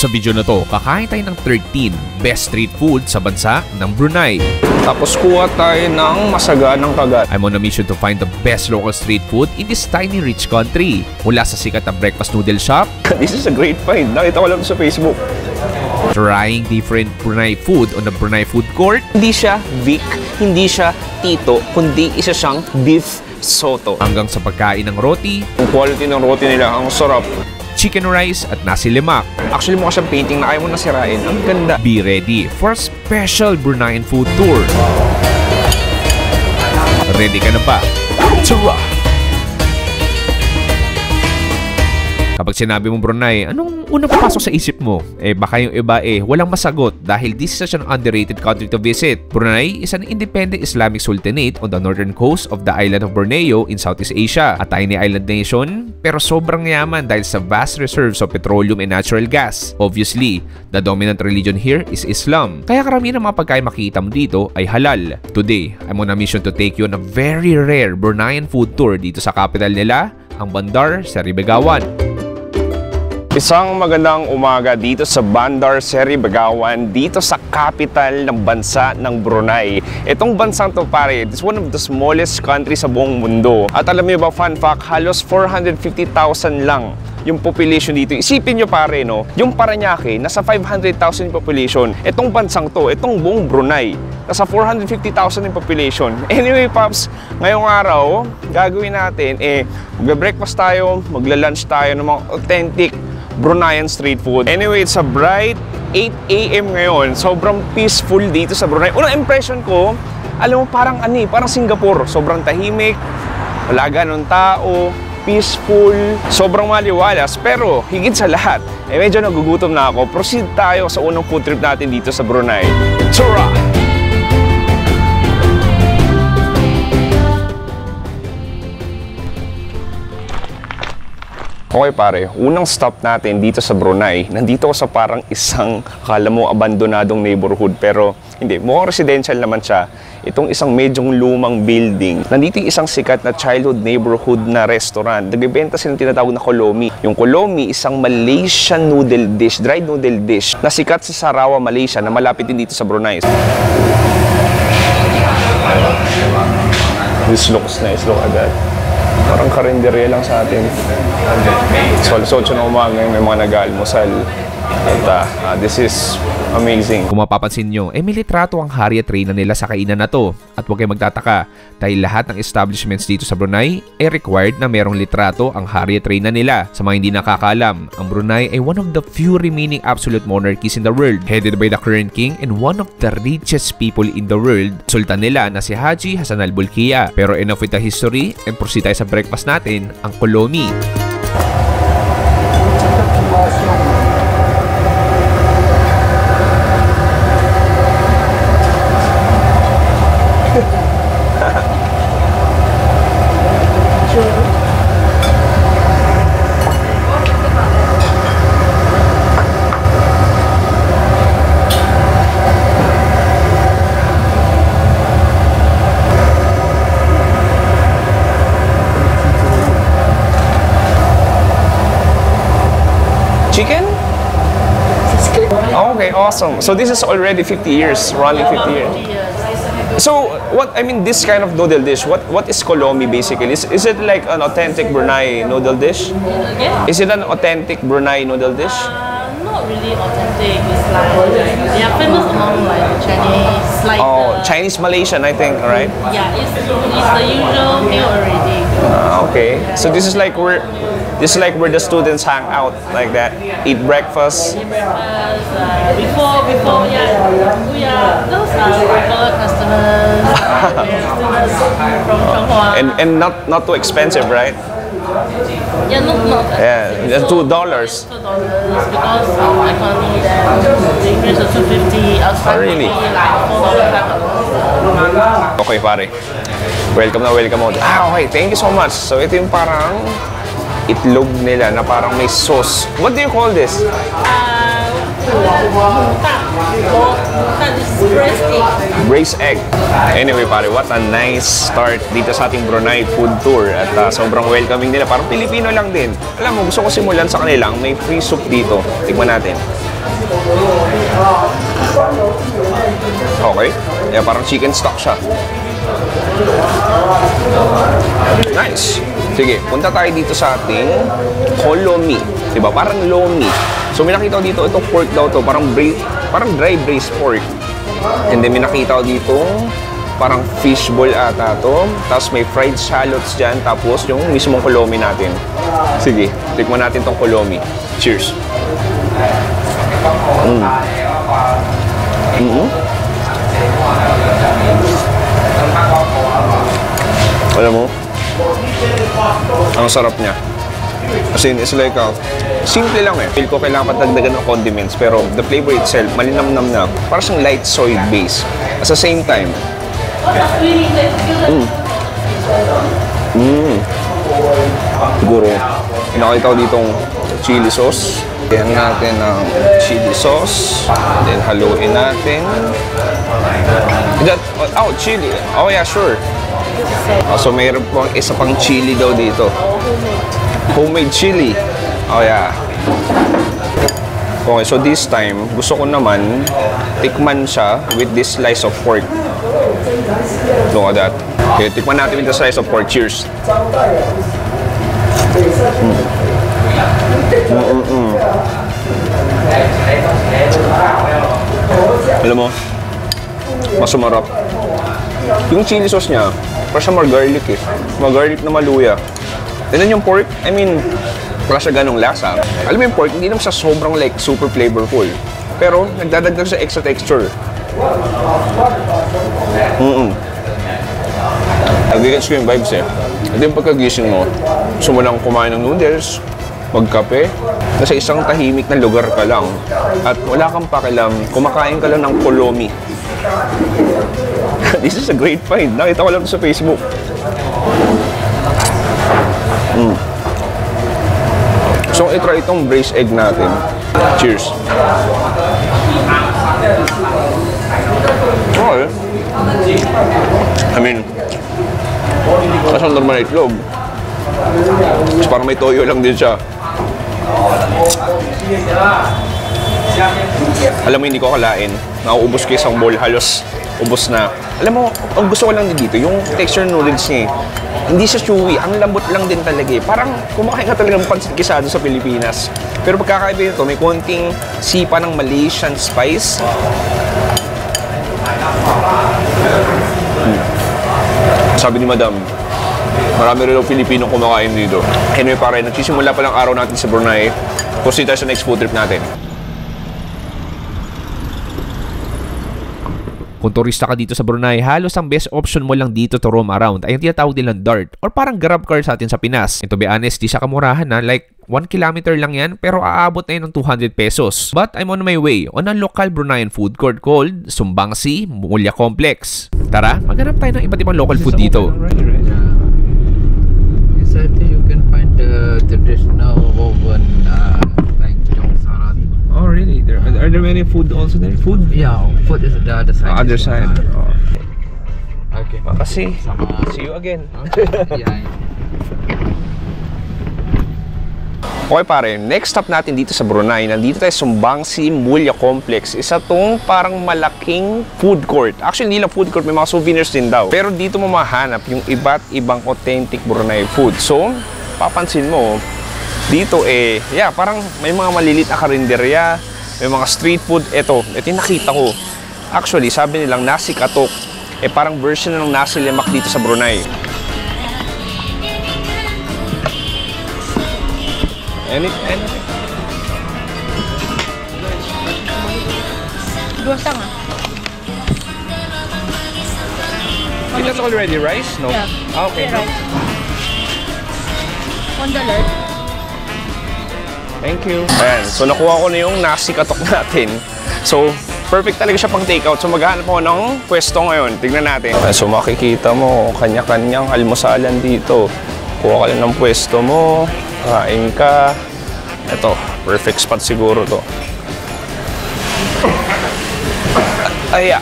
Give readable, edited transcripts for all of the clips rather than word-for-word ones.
Sa video na to, kakain tayo ng 13 best street food sa bansa ng Brunei. Tapos kuha tayo ng masaganang kagat. I'm on a mission to find the best local street food in this tiny rich country. Mula sa sikat na breakfast noodle shop. This is a great find. Nakita ko lang sa Facebook. Trying different Brunei food on the Brunei food court. Hindi siya Vic, hindi siya Tito, kundi isa siyang beef soto. Hanggang sa pagkain ng roti. Ang quality ng roti nila, ang sarap. Chicken rice at nasi lemak. Actually, mukha siyang painting na ayaw mo nasirain. Ang ganda. Be ready for a special Bruneian food tour. Ready ka na ba? Tara! Kapag sinabi mong Brunei, anong unang papasok sa isip mo? Baka yung iba walang masagot dahil this is such an underrated country to visit. Brunei is an independent Islamic sultanate on the northern coast of the island of Borneo in Southeast Asia. A tiny island nation, pero sobrang yaman dahil sa vast reserves of petroleum and natural gas. Obviously, the dominant religion here is Islam. Kaya karamihan ng mga pagkain makikita mo dito ay halal. Today, I'm on a mission to take you on a very rare Bruneian food tour dito sa capital nila, ang Bandar Seri Begawan. Isang magandang umaga dito sa Bandar Seri Begawan, dito sa capital ng bansa ng Brunei. Itong bansang to pare, it's one of the smallest countries sa buong mundo. At alam niyo ba, fun fact, halos 450,000 lang yung population dito. Isipin nyo pare, no? Yung Parañaque, nasa 500,000 yung population. Itong bansang to, itong buong Brunei, nasa 450,000 yung population. Anyway, Pops, ngayong araw, gagawin natin, magbe-breakfast tayo, magla-lunch tayo ng mga authentic Bruneian street food. Anyway, it's a bright 8 AM ngayon. Sobrang peaceful dito sa Brunei. Unang impression ko, alam mo, parang parang Singapore. Sobrang tahimik, wala ganun tao, peaceful, sobrang maliwalas. Pero higit sa lahat, medyo nagugutom na ako. Proceed tayo sa unang food trip natin dito sa Brunei. Tara! Okay pare, unang stop natin dito sa Brunei, nandito ako sa parang isang, akala mo, abandonadong neighborhood, pero hindi, mukhang residential naman siya. Itong isang medyong lumang building. Nandito yung isang sikat na childhood neighborhood na restaurant. Nagbebenta sila ng tinatawag na Kolomi. Yung Kolomi, isang Malaysian noodle dish, dried noodle dish, na sikat sa Sarawak, Malaysia, na malapit din dito sa Brunei. This looks nice, look agad. Parang karinderya lang sa atin. So, alas 8 na umaga, may mga nag-aalmusal. At this is amazing. Kung mapapansin nyo, may litrato ang hari at reyna nila sa kainan na to. At huwag kayong magtataka, dahil lahat ng establishments dito sa Brunei required na merong litrato ang hari at reyna nila. Sa mga hindi nakakaalam, ang Brunei ay one of the few remaining absolute monarchies in the world, headed by the current king and one of the richest people in the world, sultan nila na si Haji Hassan al-Bolkiah. Pero enough with the history, and proceed tayo sa breakfast natin, ang Kolomi. Chicken? Oh, okay, awesome. So this is already 50 years, running 50 years. So this kind of noodle dish, what is Kolomi basically? Is it like an authentic Brunei noodle dish? Yeah. Is it an authentic Brunei noodle dish? Not really authentic. It's like they are famous among like Chinese, like Chinese Malaysian, I think, right? Yeah, it's the usual meal already. Okay. So this is like where the students hang out, like that, eat breakfast. Before, we are those are regular customers. From Chongqing. And not too expensive, right? Yeah, not Yeah, $2. $2 because economy there, the increase of 250 outside. Really? Like $4 Okay, pare. Welcome na welcome mo. Okay, thank you so much. So ito yung parang itlog nila na parang may sauce. What do you call this? Braised egg. Anyway pare, what a nice start dito sa ating Brunei food tour. At sobrang welcoming nila. Parang Pilipino lang din. Alam mo, gusto ko simulan sa kanilang may free soup dito. Tignan natin. Okay. Yeah, parang chicken stock siya. Nice. Sige, punta tayo dito sa ating kolomi. Diba? Parang lomi. So, may nakita ko dito, itong pork daw to. Parang dry braised pork. And then, may nakita ko dito, parang fishball ata to. Tapos, may fried shallots dyan. Tapos, yung mismong kolomi natin. Sige, tikman natin tong kolomi. Cheers. Alam mo, ang sarap niya. As in, it's like simple lang eh. Feel ko kailangan patagdagan ng condiments, pero the flavor itself, malinamnam na. Parang siyang light soy base. At the same time, siguro, nakita ko ditong chili sauce. Yan natin ang chili sauce. Then, haluin natin. Oh, chili. Oh, yeah, sure. So, mayroon pang isa pang chili daw dito. Homemade chili. Oh, yeah. Okay, so this time, gusto ko naman tikman siya with this slice of pork. Look at that. Okay, tikman natin with the slice of pork. Cheers. Alam mo, mas sumarap. Yung chili sauce niya, parang siya mag-garlic eh. Mag-garlic na maluya. And then yung pork, I mean, wala siya ganong lasa. Alam mo yung pork, hindi naman siya sobrang like super flavorful. Pero, nagdadagdag sa extra texture. Nag-gets ko yung vibes eh. At yung pagkagising mo, gusto mo lang kumain ng noodles, magkape, nasa isang tahimik na lugar ka lang. At wala kang pakialam, kumakain ka lang ng kolomi. This is a great find. Nakita ko lang sa Facebook. So, itry itong braised egg natin. Cheers. Okay. I mean, kasi normal na itlog. Kasi parang may toyo lang din siya. Alam mo, hindi ko akalain. Nauubos ko isang bowl, halos ubos na. Alam mo, ang gusto ko lang din dito, yung texture noodles niya, hindi siya chewy, ang lambot lang din talaga eh. Parang kumakain ka talaga ng pansit kisado sa Pilipinas. Pero pagkakaiba nito, may konting sipa ng Malaysian spice. Sabi ni Madam, marami rin ang Pilipino kumakain dito. Anyway pare, nagsisimula pa lang araw natin sa Brunei. Proceed tayo sa next food trip natin. Kung turista ka dito sa Brunei, halos ang best option mo lang dito to roam around ay ang tinatawag nilang DART or parang grab car sa atin sa Pinas. And to be honest, di siya kamurahan na, like 1 kilometer lang yan pero aabot na yun ng 200 pesos. But I'm on my way on a local Bruneian food court called Sumbangsi Mulya Complex. Tara, maghanap tayo ng iba't ibang local food dito. Inside you can find the traditional woven like Jongsarani. Oh really? Are there many food also there? Food? Yeah, food is the other side. Other side. Oh. Okay. Makasih. See you again. Yeah. Okay pare, next stop natin dito sa Brunei, nandito tayo sa Sumbangsi Mulya Complex. Isa tong parang malaking food court. Actually, hindi lang food court, may mga souvenirs din daw. Pero dito mo mahanap yung iba't ibang authentic Brunei food. So, papansin mo, dito parang may mga malilit na karinderya, may mga street food. Ito yung nakita ko. Actually, sabi nilang nasi katok. Parang version ng nasi lemak dito sa Brunei. Anything? Dua setengah. Is that already rice? No? Yeah. Ah, okay. Rice. $1. Thank you. Ayan, so nakuha ko na yung nasi katok natin. So, perfect talaga siya pang takeout. So, maghanap ako ng pwesto ngayon. Tignan natin. So, makikita mo, kanya-kanyang almusalan dito. Kuha ka lang ng pwesto mo. Kain ka. Ito, perfect spot siguro to. Ay,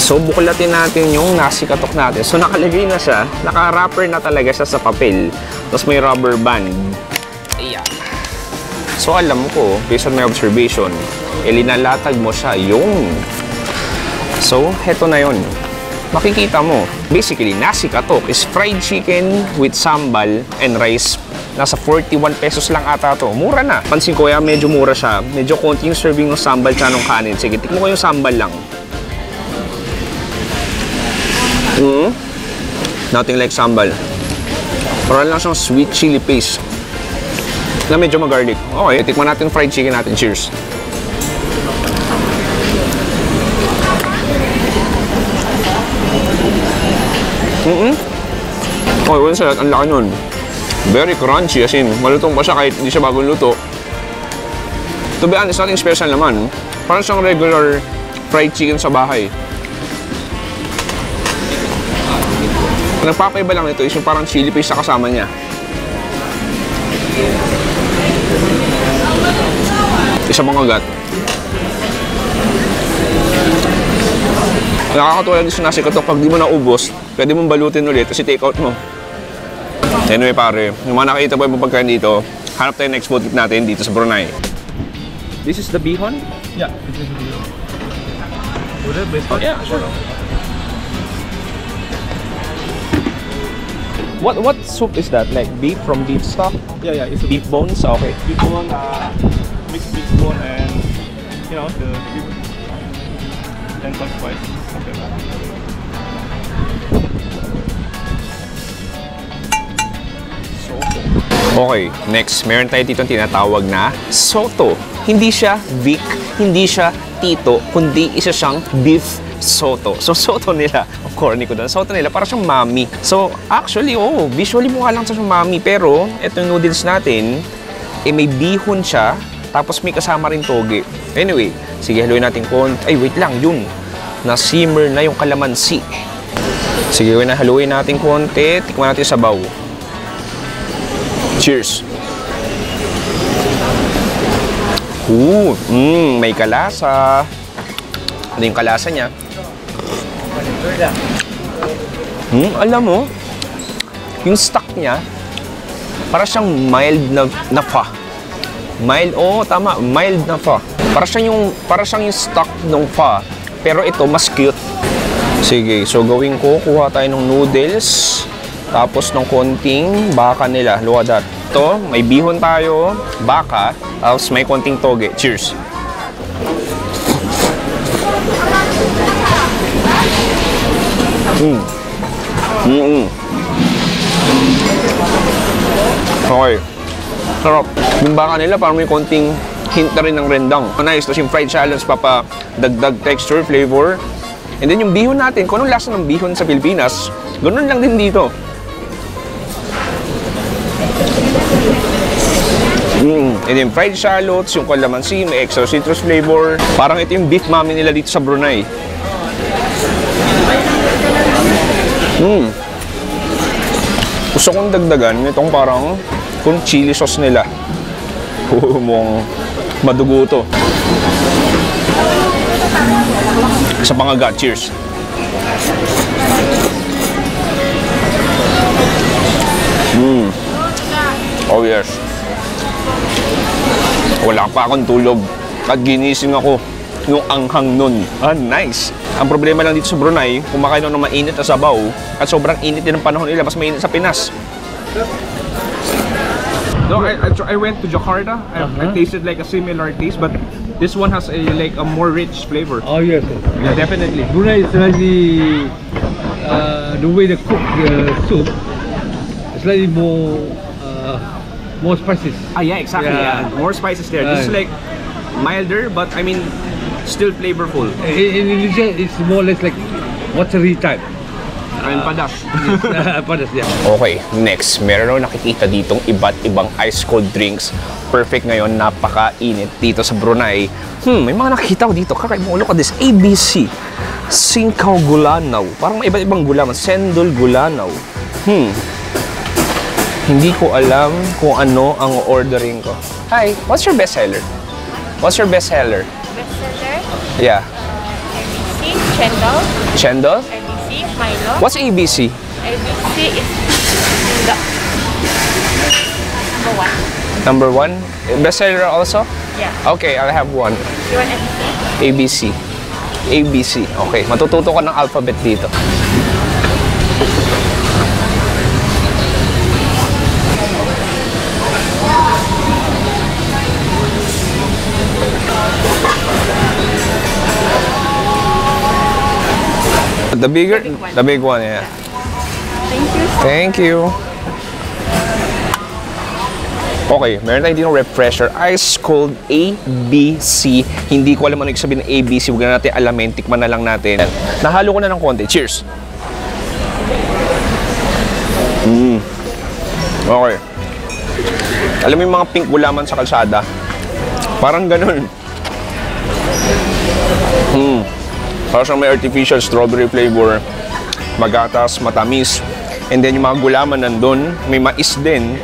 so buklatin natin yung nasi katok natin. So nakalagay na siya, naka-wrapper na talaga siya sa papel. Tapos may rubber band. Ay, So alam ko, based on my observation, linalatag mo siya yung. So, heto na yon. Makikita mo, basically, nasi katok is fried chicken with sambal and rice. Nasa 41 pesos lang ata to. Mura na. Pansin ko, medyo mura siya. Medyo konti yung serving ng sambal tsaka ng kanin. Sige, tikmo ko yung sambal lang. Nothing like sambal. Parang lang siyang sweet chili paste na medyo mag-garlic. Okay, tikman natin fried chicken natin. Cheers! Okay, well said. Ang laki nun. Very crunchy, as in, malutong pa siya kahit hindi siya bagong luto. To be honest, nothing special naman. Parang siyang regular fried chicken sa bahay. Nagpapaiba lang ito is yung parang chili paste sa kasama niya. Isa pang agat. Nakakatuwa lang din sa nasi katok. Pag di mo naubos, pwede mong balutin ulit kasi take out mo. Anyway pare, yung mga nakita po yung pagkain dito, hanap tayo next food trip natin dito sa Brunei. This is the bihon? Yeah, this is the bihon. Would it be fun? Yeah, sure. What soup is that? Like beef from beef stock? Yeah, it's a Beef bones? Okay. beef bone, mixed beef bone and, you know, the beef and some spice. Okay. Okay, next, meron tayo dito tinatawag na soto. Hindi siya Vic, hindi siya Tito, kundi isa siyang beef soto. So, soto nila, corny ko doon, soto nila, para siyang mami. So, actually, visually mukha lang siyang mami, pero ito yung noodles natin, may bihon siya, tapos may kasama rin toge. Anyway, sige, haluin natin konti. Ay, wait lang, yun. Na-simmer na yung kalamansi. Sige, haluin natin konti, tikman natin sa sabaw. Cheers! May kalasa. Ano yung kalasa niya? Alam mo, yung stock niya, para siyang mild na pho. Mild, tama, mild na pho. Para siyang yung stock ng pho, pero ito mas cute. Sige, so gawin ko, kuha tayo ng noodles, tapos ng konting baka nila. Look at that. Ito, may bihon tayo, baka, tapos may konting toge. Cheers! Okay. Sarap. Yung baka nila parang may konting hint na rin ng rendang. Nice. Tapos yung fried shallots, dagdag texture, flavor. And then yung bihon natin, kung anong lasa ng bihon sa Pilipinas, ganun lang din dito. And then fried shallots, yung kalamansi, may extra citrus flavor. Parang ito yung beef mami nila dito sa Brunei. Gusto kong dagdagan itong parang kung chili sauce nila. Mukhang madugo to. Sa pangagat, cheers. Oh yes. Wala pa akong tulog at ginising ako yung anghang nun. Nice. Ang problema lang dito sa Brunei, kumakain ng mainit na sabaw at sobrang init din ng panahon nila, mas mainit sa Pinas. No, I went to Jakarta. I tasted like a similar taste, but this one has like a more rich flavor. Oh yes, Yeah, definitely. Brunei is slightly the way they cook the soup, slightly more spices. Yeah, exactly. Yeah. More spices there. This is like milder, but I mean, still flavorful. In Indonesia, it's more or less like watery type. And padas. Padas, yeah. Okay, next, meron ako nakikita ditong iba't ibang ice cold drinks. Perfect ngayon, napaka-init dito sa Brunei. May mga nakikita ko dito. Kakaiba, look at this, ABC. Singkaw Gulanaw. Parang may iba't ibang gulaman. Sendol Gulanaw. Hindi ko alam kung ano ang ordering ko. Hi, what's your best seller? What's your best seller? Bestseller, Yeah. ABC, Chendol, Chendol? ABC, Milo. What's ABC? ABC is the number one. Number 1? Bestseller also? Yeah. Okay, I'll have one. You want ABC? ABC. Okay, matututo ka ng alphabet dito. The bigger? The big one, yeah. Thank you. Thank you. Okay, meron tayo dito refresher. Ice cold ABC. Hindi ko alam ano yung sabihin ng ABC. Huwag na natin alamin. Tikman na lang natin. Nahalo ko na ng konti. Cheers. Okay. Alam mo yung mga pink gulaman sa kalsada? Parang ganun. Parang may artificial strawberry flavor. Magatas, matamis. And then yung mga gulaman nandun. May mais din.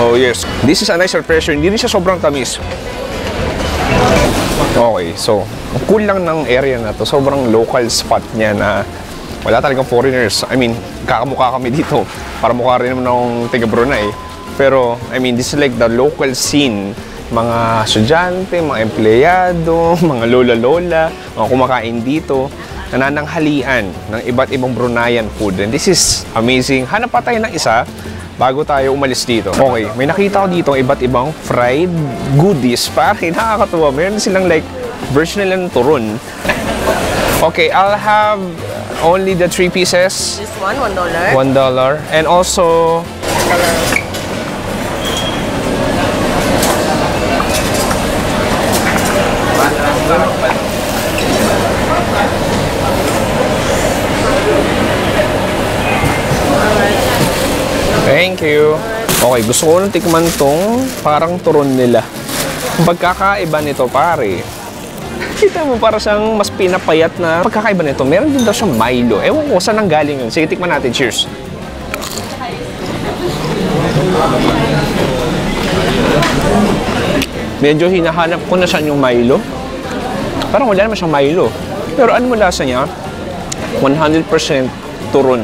Oh yes, this is a nice refresher. Hindi rin siya sobrang tamis. Okay, so ang cool lang ng area na to. Sobrang local spot niya na wala talagang foreigners. I mean, kakamukha kami dito. Para mukha rin naman ng taga Brunei. Pero, I mean, this is like the local scene. Mga estudyante, mga empleyado, mga lola-lola, mga kumakain dito. Nanananghalian ng iba't ibang Bruneian food. And this is amazing. Hanap pa tayo ng isa bago tayo umalis dito. Okay, may nakita ko dito iba't ibang fried goodies. Pare, nakakatuwa. Meron silang like version nila ng turon. Okay, I'll have only the 3 pieces. This one, $1. $1. And also... Thank you. Okay, gusto ko nang tikman tong parang turon nila. Ang pagkakaiba nito, pare. Kita mo, para siyang mas pinapayat na pagkakaiba nito. Meron din daw siyang Milo. Ewan ko, saan ang galing yun? Sige, tikman natin. Cheers. Medyo hinahanap ko na saan yung Milo. Parang wala naman siyang Milo. Pero ano mo lasa niya? 100% turon.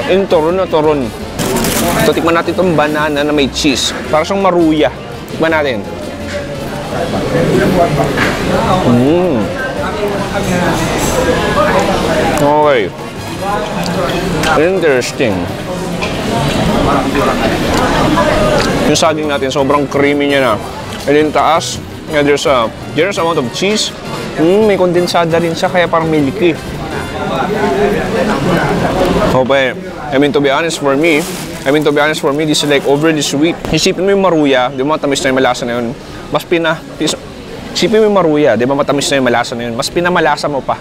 Yung turon na turon. So, tikman natin itong banana na may cheese. Para siyang maruya. Tikman natin. Okay. Interesting. Yung saging natin, sobrang creamy niya na. And then taas, there's a generous amount of cheese. May kondensada rin siya, kaya parang milky. Okay. I mean, to be honest for me, this is like overly sweet. Isipin mo yung maruya, di ba matamis na yung malasa na yun? Isipin mo yung maruya, di ba matamis na yung malasa na yun? Mas pinamalasa mo pa.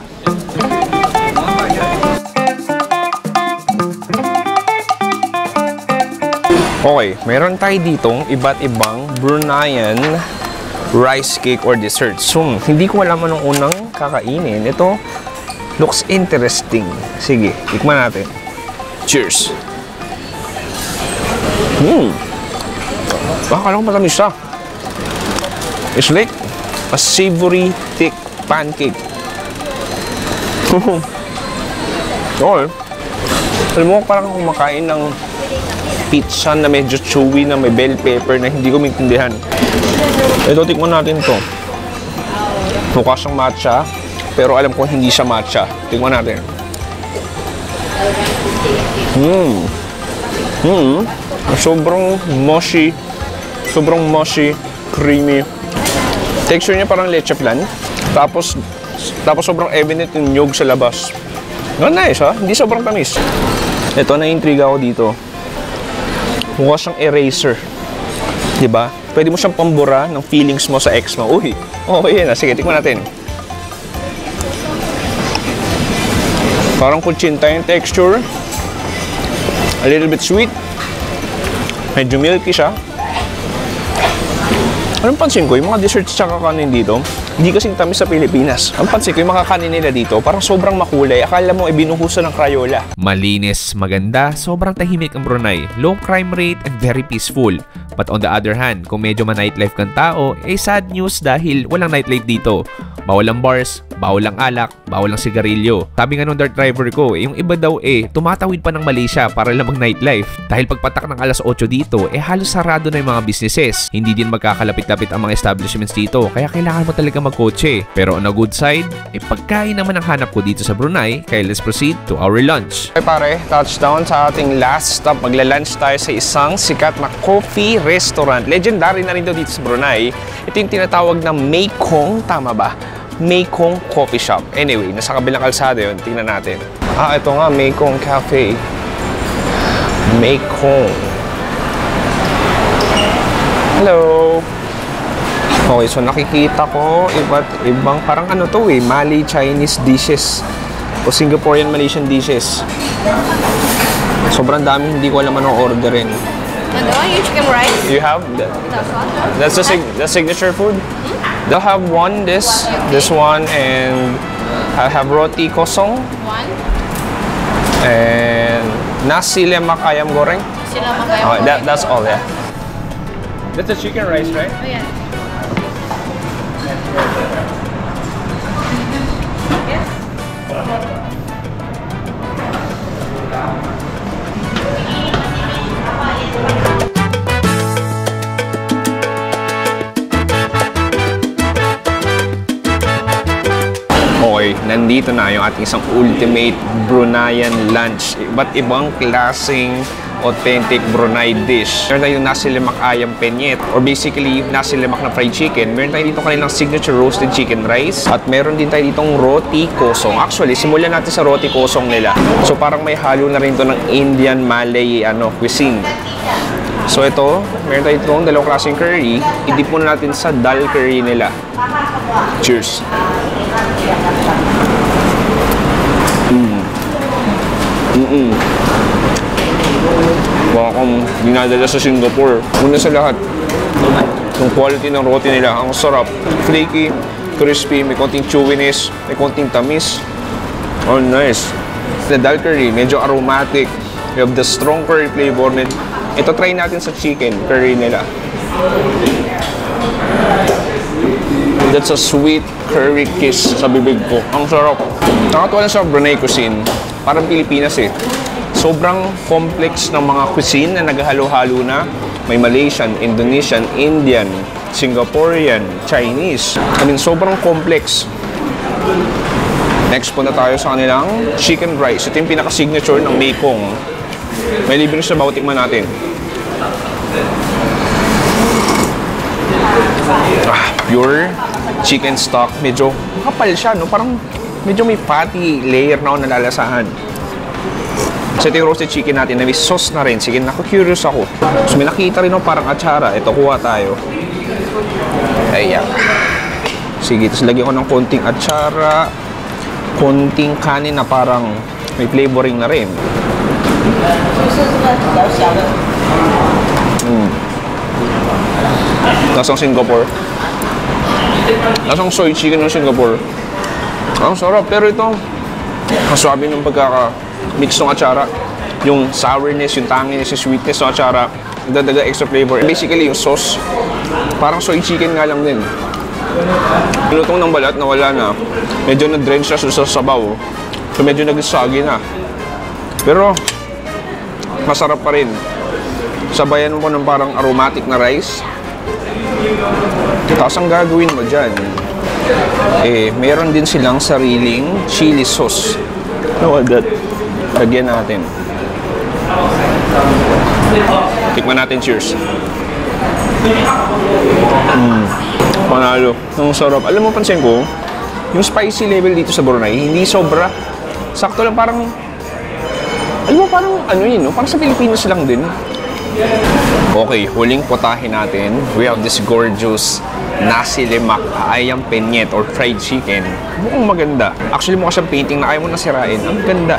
Okay, meron tayo ditong iba't ibang Bruneian rice cake or dessert. So, hindi ko alam anong unang kakainin. Ito looks interesting. Sige, tikman natin. Cheers! Akala ko matamis siya. It's like a savory, thick pancake. Okay. Alam mo, parang kumakain ng pizza na medyo chewy na may bell pepper na hindi ko maintindihan. Ito, tikman natin to. Mukha siyang matcha, pero alam ko hindi siya matcha. Tikman natin. Sobrang mushy, creamy. Texture niya parang leche flan. Tapos sobrang evident yung nyug sa labas. Nice, ha? Hindi sobrang tamis. Ito, na-intriga ako dito. Mukha siyang eraser. Diba? Pwede mo siyang pambura ng feelings mo sa ex mo. Uy, okay na. Sige, tikman natin. Parang kutsinta yung texture. A little bit sweet. Medyo milky siya. Anong pansin ko? Yung mga desserts tsaka kanin dito, hindi kasing tamis sa Pilipinas. Ang pansin ko, yung mga kanin nila dito, parang sobrang makulay. Akala mo, binuhusan ng Crayola. Malinis, maganda, sobrang tahimik ang Brunei, low crime rate and very peaceful. But on the other hand, kung medyo ma-nightlife kang tao, sad news dahil walang nightlife dito. Bawal ang bars, bawal ang alak, bawal ang sigarilyo. Sabi nga nung dart driver ko, yung iba daw tumatawid pa ng Malaysia para lang mag-nightlife. Dahil pagpatak ng alas 8 dito, halos sarado na yung mga businesses. Hindi din magkakalapit-lapit ang mga establishments dito, kaya kailangan mo talaga magkotse. Pero on a good side, pagkain naman ang hanap ko dito sa Brunei, kaya let's proceed to our lunch. Okay pare, touchdown sa ating last stop. Magla-lunch tayo sa isang sikat na coffee restaurant. Legendary na rin daw dito sa Brunei. Ito yung tinatawag na Mekong, tama ba? Mekong Coffee Shop. Anyway, nasa kabilang kalsada yun. Tingnan natin. Ito nga, Mekong Cafe. Mekong. Hello. Okay, so nakikita ko iba't ibang parang ano to Malay Chinese dishes o Singaporean Malaysian dishes. Sobrang dami, hindi ko alam anong orderin. And yung chicken rice? You have that? That's the signature food? They'll have one, this one, and I have roti kosong. One. And nasi lemak ayam goreng. Nasi lemak ayam goreng. Okay, that's all, yeah. That's the chicken rice, right? Oh, yeah. Okay, nandito na yung ating isang ultimate Bruneian lunch. Iba't ibang klaseng authentic Brunei dish. Meron tayong nasi lemak ayam penyet or basically nasi lemak na fried chicken. Meron tayo dito kanilang signature roasted chicken rice at meron din tayo ditong roti kosong. Actually, simulan natin sa roti kosong nila. So parang may halo na rin to ng Indian Malay cuisine. So ito, meron tayo itong dalawang klaseng curry. Idip muna natin sa dal curry nila. Cheers! Baka kung dinadala sa Singapore. Una sa lahat, yung quality ng roti nila, ang sarap. Flaky, crispy, may konting chewiness, may konting tamis. Oh, nice. The dal curry, medyo aromatic. You have the strong curry flavor. Ito, try natin sa chicken curry nila. That's a sweet curry kiss sa bibig ko. Ang sarap. Nakatuwa lang sa Brunei cuisine. Parang Pilipinas Sobrang complex ng mga cuisine na naghalo-halo na. May Malaysian, Indonesian, Indian, Singaporean, Chinese. Sobrang complex. Next punta tayo sa kanilang chicken rice. Ito yung pinaka-signature ng Mekong. May libre sa bawat tikman natin. Pure chicken stock. Medyo kapal siya, no? Parang medyo may fatty layer na ako nalalasahan. So ito yung roasted chicken natin na may sauce na rin. Sige, naku-curious ako. So may nakita rin ako parang atsara. Ito, kuha tayo. Ayan. Sige, tapos lagyan ko ng konting atsara. Konting kanin na parang may flavoring na rin. Lasang Singapore. Lasang soy chicken ng Singapore. Ang sarap. Pero ito, ang swabe ng pagkaka-mix ng atsara. Yung sourness, yung tanginess, yung sweetness ng atsara. Nagdadaga extra flavor. Basically, yung sauce, parang soy chicken nga lang din. Pinutong ng balat, nawala na. Medyo na-drench na sa sabaw. So medyo nag-soggy na. Pero, masarap pa rin. Sabayan mo ko ng parang aromatic na rice. Tapos ang gagawin mo dyan, meron din silang sariling chili sauce. Know that? Lagyan natin. Tikman natin, cheers. Panalo. Ang sarap. Alam mo, pansin ko, yung spicy level dito sa Brunei, hindi sobra. Sakto lang, parang, alam mo, parang, ano yun, no? Parang sa Pilipinas lang din. Okay, huling potahe natin. We have this gorgeous nasi lemak ayam penyet or fried chicken. Mukhang maganda. Actually, mukha siyang painting na ayaw mo nasirain. Ang ganda.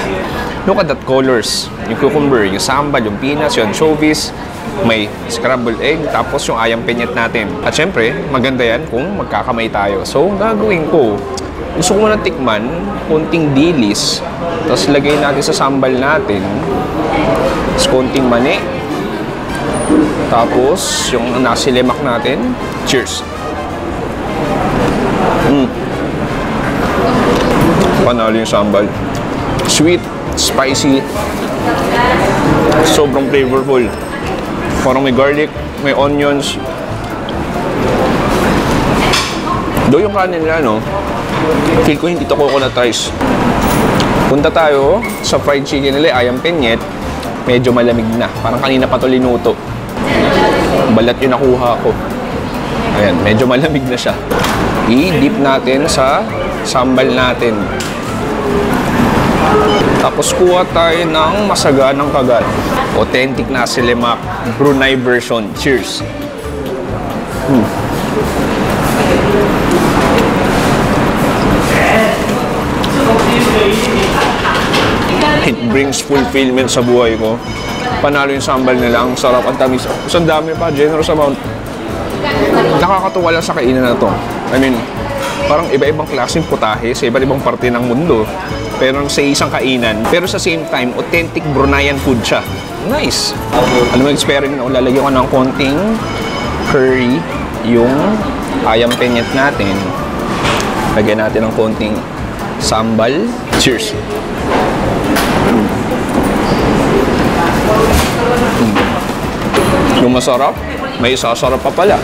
Look at that colors. Yung cucumber, yung sambal, yung peanuts, yung anchovies, may scrambled egg, tapos yung ayam penyet natin. At syempre, maganda yan kung magkakamay tayo. So, gagawin ko, gusto ko muna tikman, konting dilis, tapos lagay natin sa sambal natin, tapos konting mani, Tapos, yung nasi lemak natin. Cheers! Panalo yung sambal. Sweet, spicy, sobrang flavorful. Parang may garlic, may onions. Do yung kanin nila, no? Feel ko hindi to coconut rice. Punta tayo sa fried chicken nila, ayam penyet. Medyo malamig na. Parang kanina pa to linuto. Balat yung nakuha ko. Ayan, medyo malamig na siya. I-dip natin sa sambal natin. Tapos kuha tayo ng masaganang kagat. Authentic nasi lemak, Brunei version. Cheers! It brings fulfillment sa buhay ko. Panalo yung sambal nila. Ang sarap, ang tamis. Ang dami pa, generous amount. Nakakatuwa lang sa kainan na to. I mean, parang iba-ibang klaseng putahe sa iba't ibang parte ng mundo. Pero sa isang kainan. Pero sa same time, authentic Bruneian food siya. Nice! Alam mo, experiment ako. Lalagyan ko ng konting curry yung ayam penyet natin. Lagyan natin ng konting sambal. Cheers! Yung masarap, may sasarap pa pala.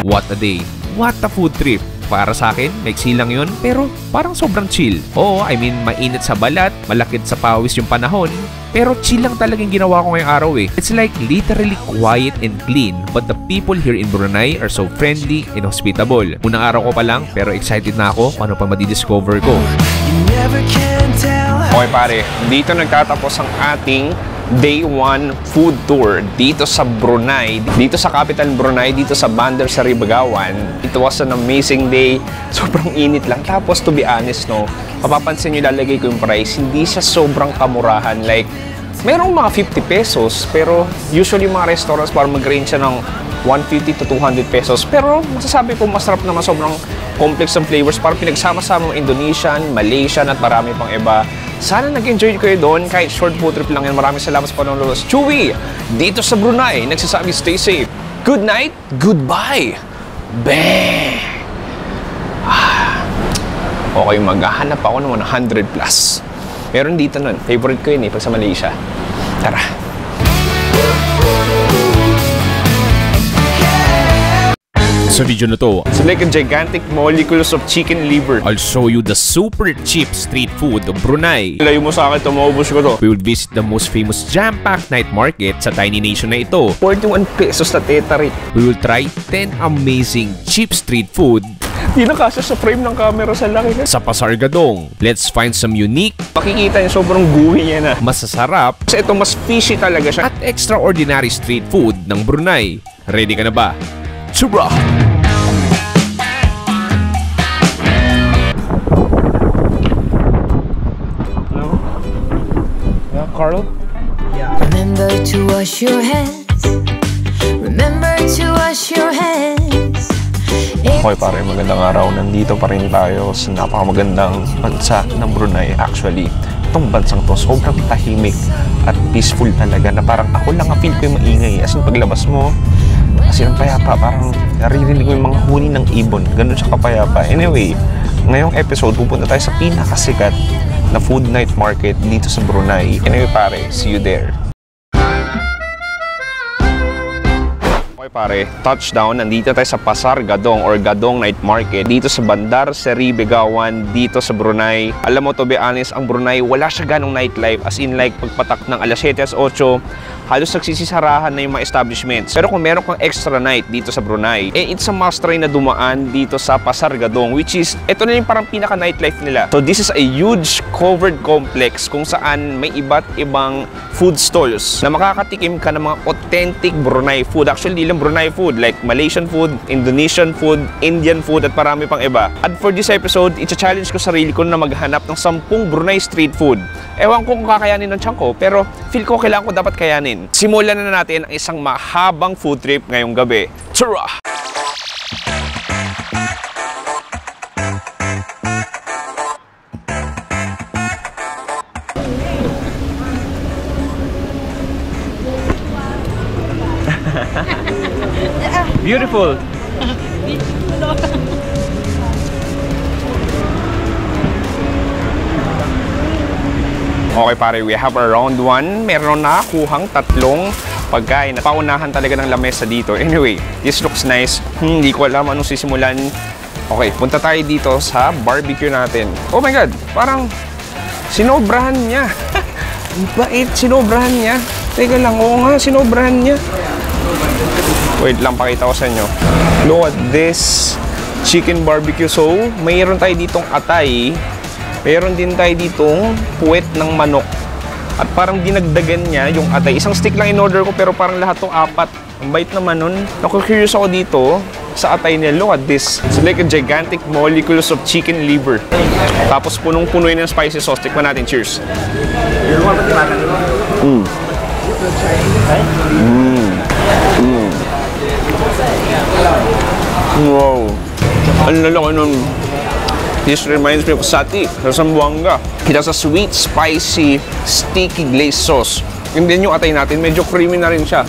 What a day. What a food trip. Para sa akin, maiksi lang yun, pero parang sobrang chill. Oo, I mean, mainit sa balat, malakit sa pawis yung panahon, pero chill lang talagang ginawa ko ngayong araw eh. It's like literally quiet and clean, but the people here in Brunei are so friendly and hospitable. Unang araw ko pa lang, pero excited na ako kung ano pa madidiscover ko. Okay pare, dito nagtatapos ang ating Day 1 food tour dito sa Brunei, dito sa capital Brunei, dito sa Bandar Seri Begawan. It was an amazing day. Sobrang init lang. Tapos to be honest, no, mapapansin nyo, lalagay ko yung price, hindi siya sobrang kamurahan. Like, merong mga 50 pesos, pero usually mga restaurants parang mag-range siya ng 150 to 200 pesos. Pero masasabi ko masarap naman, sobrang complex ng flavors. Parang pinagsama-sama Indonesian, Malaysian at marami pang iba. Sana nag-enjoy kayo doon, kahit short food trip lang yan. Maraming salamat sa panonood. Chewy, dito sa Brunei, nagsasabi stay safe. Good night, goodbye. Bang! Okay, maghahanap ako ng 100 plus. Meron dito nun. Favorite ko yun pag sa Malaysia. Tara. Sa video na to, it's like a gigantic molecules of chicken liver. I'll show you the super cheap street food of Brunei. Layo mo sa akin, maubos ko to. We will visit the most famous jam-packed night market sa tiny nation na ito. 41 pesos na tetarit. We will try 10 amazing cheap street food. Di na kasya sa frame ng camera sa laki. Sa Pasar Gadong, let's find some unique, makikita niyo sobrang gooey niya na, masasarap, kasi ito mas fishy talaga siya, at extraordinary street food ng Brunei. Ready ka na ba? Tara! Carl? Remember to wash your hands. Remember to wash your hands. Okay pare, magandang araw. Nandito pa rin tayo sa napakamagandang bansa ng Brunei. Actually, itong bansang to sobrang tahimik at peaceful talaga, na parang ako lang feel ko yung maingay. As in, paglabas mo, as in, payapa, parang naririnig ko yung mga huni ng ibon. Ganun siya kapayapa. Anyway, ngayong episode, pupunta tayo sa pinakasikat na food night market dito sa Brunei. Anyway pare, see you there. Okay pare, touchdown. Nandito tayo sa Pasar Gadong or Gadong Night Market dito sa Bandar Seri Begawan dito sa Brunei. Alam mo, to be honest, ang Brunei wala siya ganong nightlife, as in like pagpatak ng alas 7 as 8 halos nagsisisarahan na yung mga establishments. Pero kung meron kang extra night dito sa Brunei, it's a must try na dumaan dito sa Pasar Gadong, which is, ito na yung parang pinaka nightlife nila. So this is a huge covered complex kung saan may iba't ibang food stalls na makakatikim ka ng mga authentic Brunei food. Actually, di lang Brunei food, like Malaysian food, Indonesian food, Indian food at marami pang iba. At for this episode, i-challenge ko sarili ko na maghanap ng 10 Brunei street food. Ewan ko kung kakayanin ng tiyan ko, pero feel ko kailangan ko dapat kayanin. Simulan na natin ang isang mahabang food trip ngayong gabi. Tara! Beautiful. Okay pare, we have our round 1. Meron na kuhang tatlong pagkain. Paunahan talaga ng lamesa dito. Anyway, this looks nice. Hindi ko alam anong sisimulan. Okay, punta tayo dito sa barbecue natin. Oh my God, parang sinobrahan niya. Bait, sinobrahan niya. Teka lang, oo nga, sinobrahan niya. Wait lang, pakita ko sa inyo. Look at this chicken barbecue. So, mayroon tayo ditong atay. Mayroon din tayo ditong puwet ng manok. At parang dinagdagan niya yung atay. Isang stick lang in-order ko pero parang lahat tong 4. Ang bait naman nun. Naku-curious ako dito sa atay niya. Look at this. It's like a gigantic molecules of chicken liver. Tapos punong-puno yun ng spicy sauce. Tikman natin. Cheers. Wow. Ang lalaki nun. This reminds me of sati sa Zamboanga. It has a sweet, spicy, sticky glazed sauce. And then yung atay natin, medyo creamy na rin siya.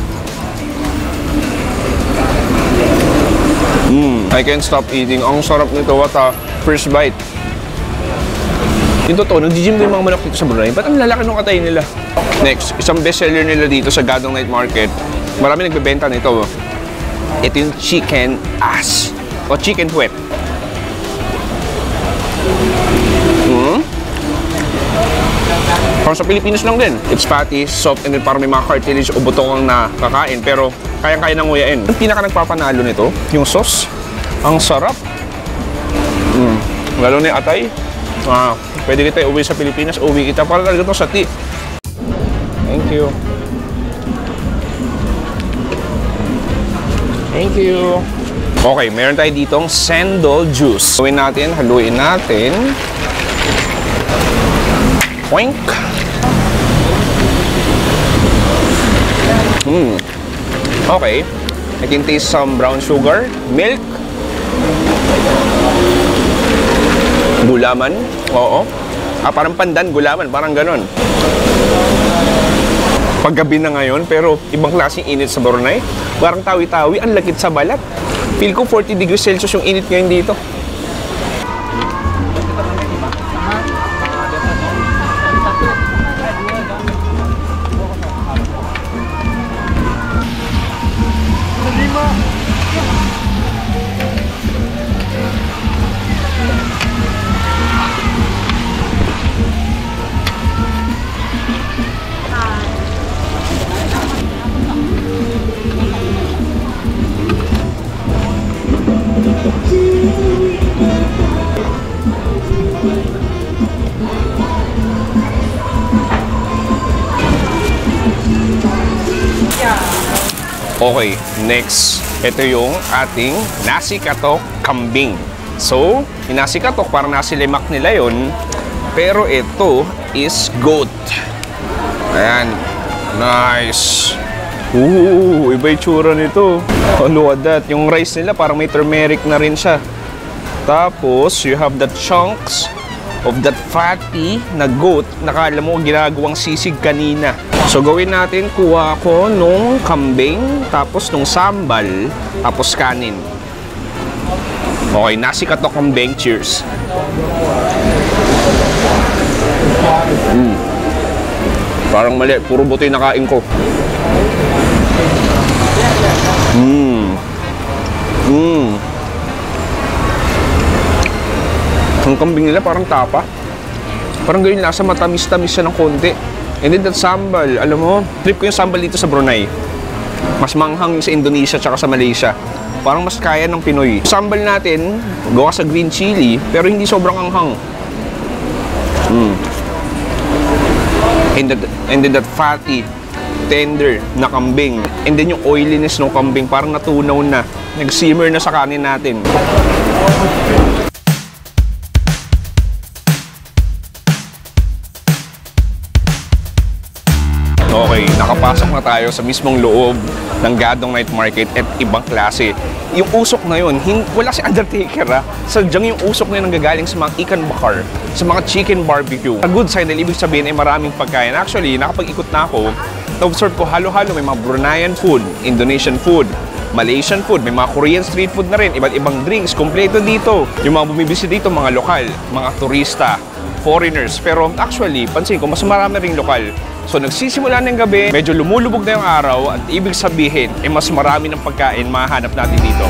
I can't stop eating. Ang sarap nito. What a first bite. Yung totoo, nag-gym din yung mga manok dito sa Brunei. Ba't ang lalaki ng atay nila? Next, isang bestseller nila dito sa Gadong Night Market. Marami nagbebenta nito. Ito yung chicken ass o chicken puwet. Parang sa Pilipinas lang din. It's fatty, soft, and then parang may mga cartilage o butong ang nakakain. Pero kayang-kaya nang nguyain. Ang pinaka nagpapanalo nito, yung sauce. Ang sarap. Lalo na yung atay. Pwede kita uwi sa Pilipinas, uwi kita. Para talaga itong sati. Thank you. Thank you. Okay, meron tayo ditong sandal juice. Gawin natin, haluin natin. Poink. Okay. I can taste some brown sugar, milk, gulaman. Oo. Parang pandan, gulaman, parang ganon. Paggabi na ngayon, pero ibang klaseng init sa Brunei. Parang tawi-tawi, ang lakit sa balat. Feel ko 40 degrees Celsius yung init ngayon dito. Okay, next, ito yung ating nasi katok kambing. So, yung nasi katok, parang nasi lemak nila yun. Pero ito is goat. Ayan. Nice. Iba yung tsura nito. Oh, look at that. Yung rice nila, parang may turmeric na rin siya. Tapos, you have the chunks of that fatty na goat na kala mo ginagawang sisig kanina. So gawin natin, kuha ko nung kambing, tapos nung sambal, tapos kanin. Okay, nasi katok kambing. Cheers. Parang mali, puro buto yung nakain ko. Ang kambing nila parang tapa. Parang ganyan lasa, matamis-tamis siya ng konti. And then that sambal, alam mo, trip ko yung sambal dito sa Brunei. Mas manghang sa Indonesia tsaka sa Malaysia. Parang mas kaya ng Pinoy. Sambal natin, gawa sa green chili, pero hindi sobrang anghang. And then that fatty, tender na kambing. And then yung oiliness ng kambing, parang natunaw na. Nag-simmer na sa kanin natin. Okay, nakapasok na tayo sa mismong loob ng Gadong Night Market at ibang klase. Yung usok na yun, wala si Undertaker ha. Sadyang yung usok na yun nanggagaling sa mga ikan bakar, sa mga chicken barbecue. A good sign dahil ibig sabihin ay maraming pagkain. Actually, nakapag-ikot na ako, na-observe ko halo-halo may mga Bruneian food, Indonesian food, Malaysian food, may mga Korean street food na rin, iba't ibang drinks, kompleto dito. Yung mga bumibisita dito, mga lokal, mga turista, foreigners. Pero actually, pansin ko, mas marami ring lokal. So nagsisimula ng gabi, medyo lumulubog na yung araw at ibig sabihin, mas marami ng pagkain mahanap natin dito.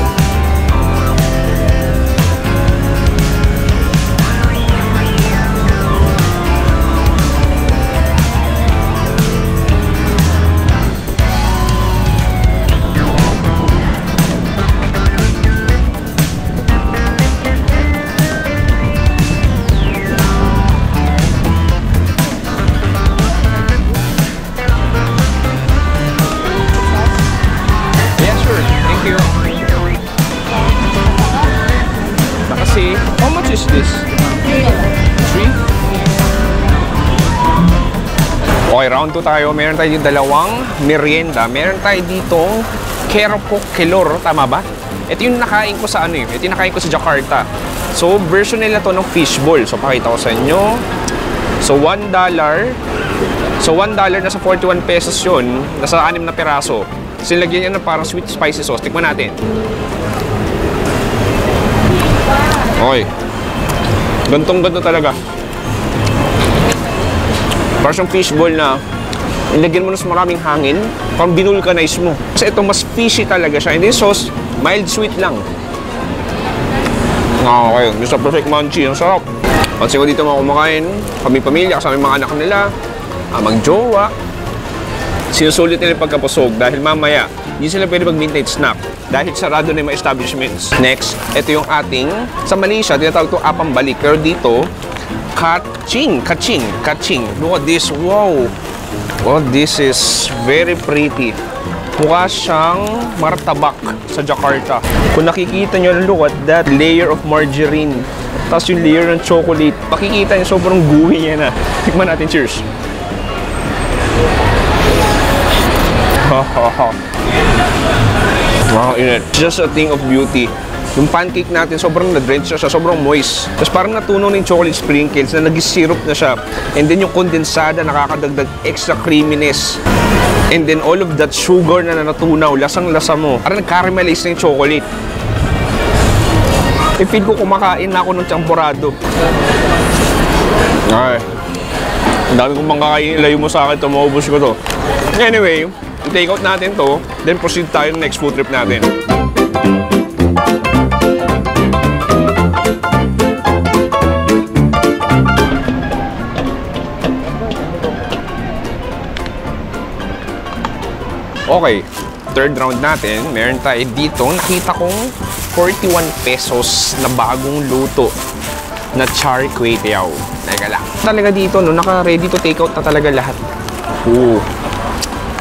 How much is this? 3? Okay, round 2 tayo. Meron tayo yung dalawang merienda. Meron tayo ditong Keropok Kelor. Tama ba? Ito yung nakain ko sa ano eh. Ito yung nakain ko sa Jakarta. So, version nila to ng fishball. So, pakita ko sa inyo. So, $1. So, $1 nasa 41 pesos yun. Nasa 6 na piraso. So, nilagyan niya ng parang sweet spicy sauce. Tikman natin. Okay. Gantong-ganto talaga. Parang siyang fishball na ilagyan mo na sa maraming hangin, parang binulcanize mo. Kasi ito mas fishy talaga siya. And this sauce, mild sweet lang. Okay, Mr. Perfect Munchie. Ang sarap. Pansin ko dito mga kumakain, kami pamilya, kasama yung mga anak nila, mag-jowa. Sinusulit nila yung pagkapusog dahil mamaya, hindi sila pwede mag-midnight snack dahil sarado na yung mga establishments. Next, ito yung ating, sa Malaysia, tinatawag ito apam balik. Pero dito, kaching. Look at this, wow! Oh, this is very pretty. Mukha siyang martabak sa Jakarta. Kung nakikita nyo, look at that layer of margarine. Tapos yung layer ng chocolate. Makikita nyo, sobrang gooey niya na. Tikman natin, cheers! Wow, init. Just a thing of beauty. Yung pancake natin, sobrang na-drench siya, sobrang moist. Tapos parang natunaw ng chocolate sprinkles na nag-syrup na siya. And then yung kondensada, nakakadagdag extra creaminess. And then all of that sugar na natunaw, lasang-lasa mo. Parang nag-caramelize na yung chocolate. I-feel ko kumakain na ako ng champurado. Ay. Ang dami kong makakain, ilayo mo sa akin, maubos ko to. Anyway, i-take out natin to, then proceed tayo ng next food trip natin. Okay, third round natin, meron tayo dito, nakita kong 41 pesos na bagong luto na char kway teow. Teka lang. Talaga dito, no, naka-ready to take out na talaga lahat.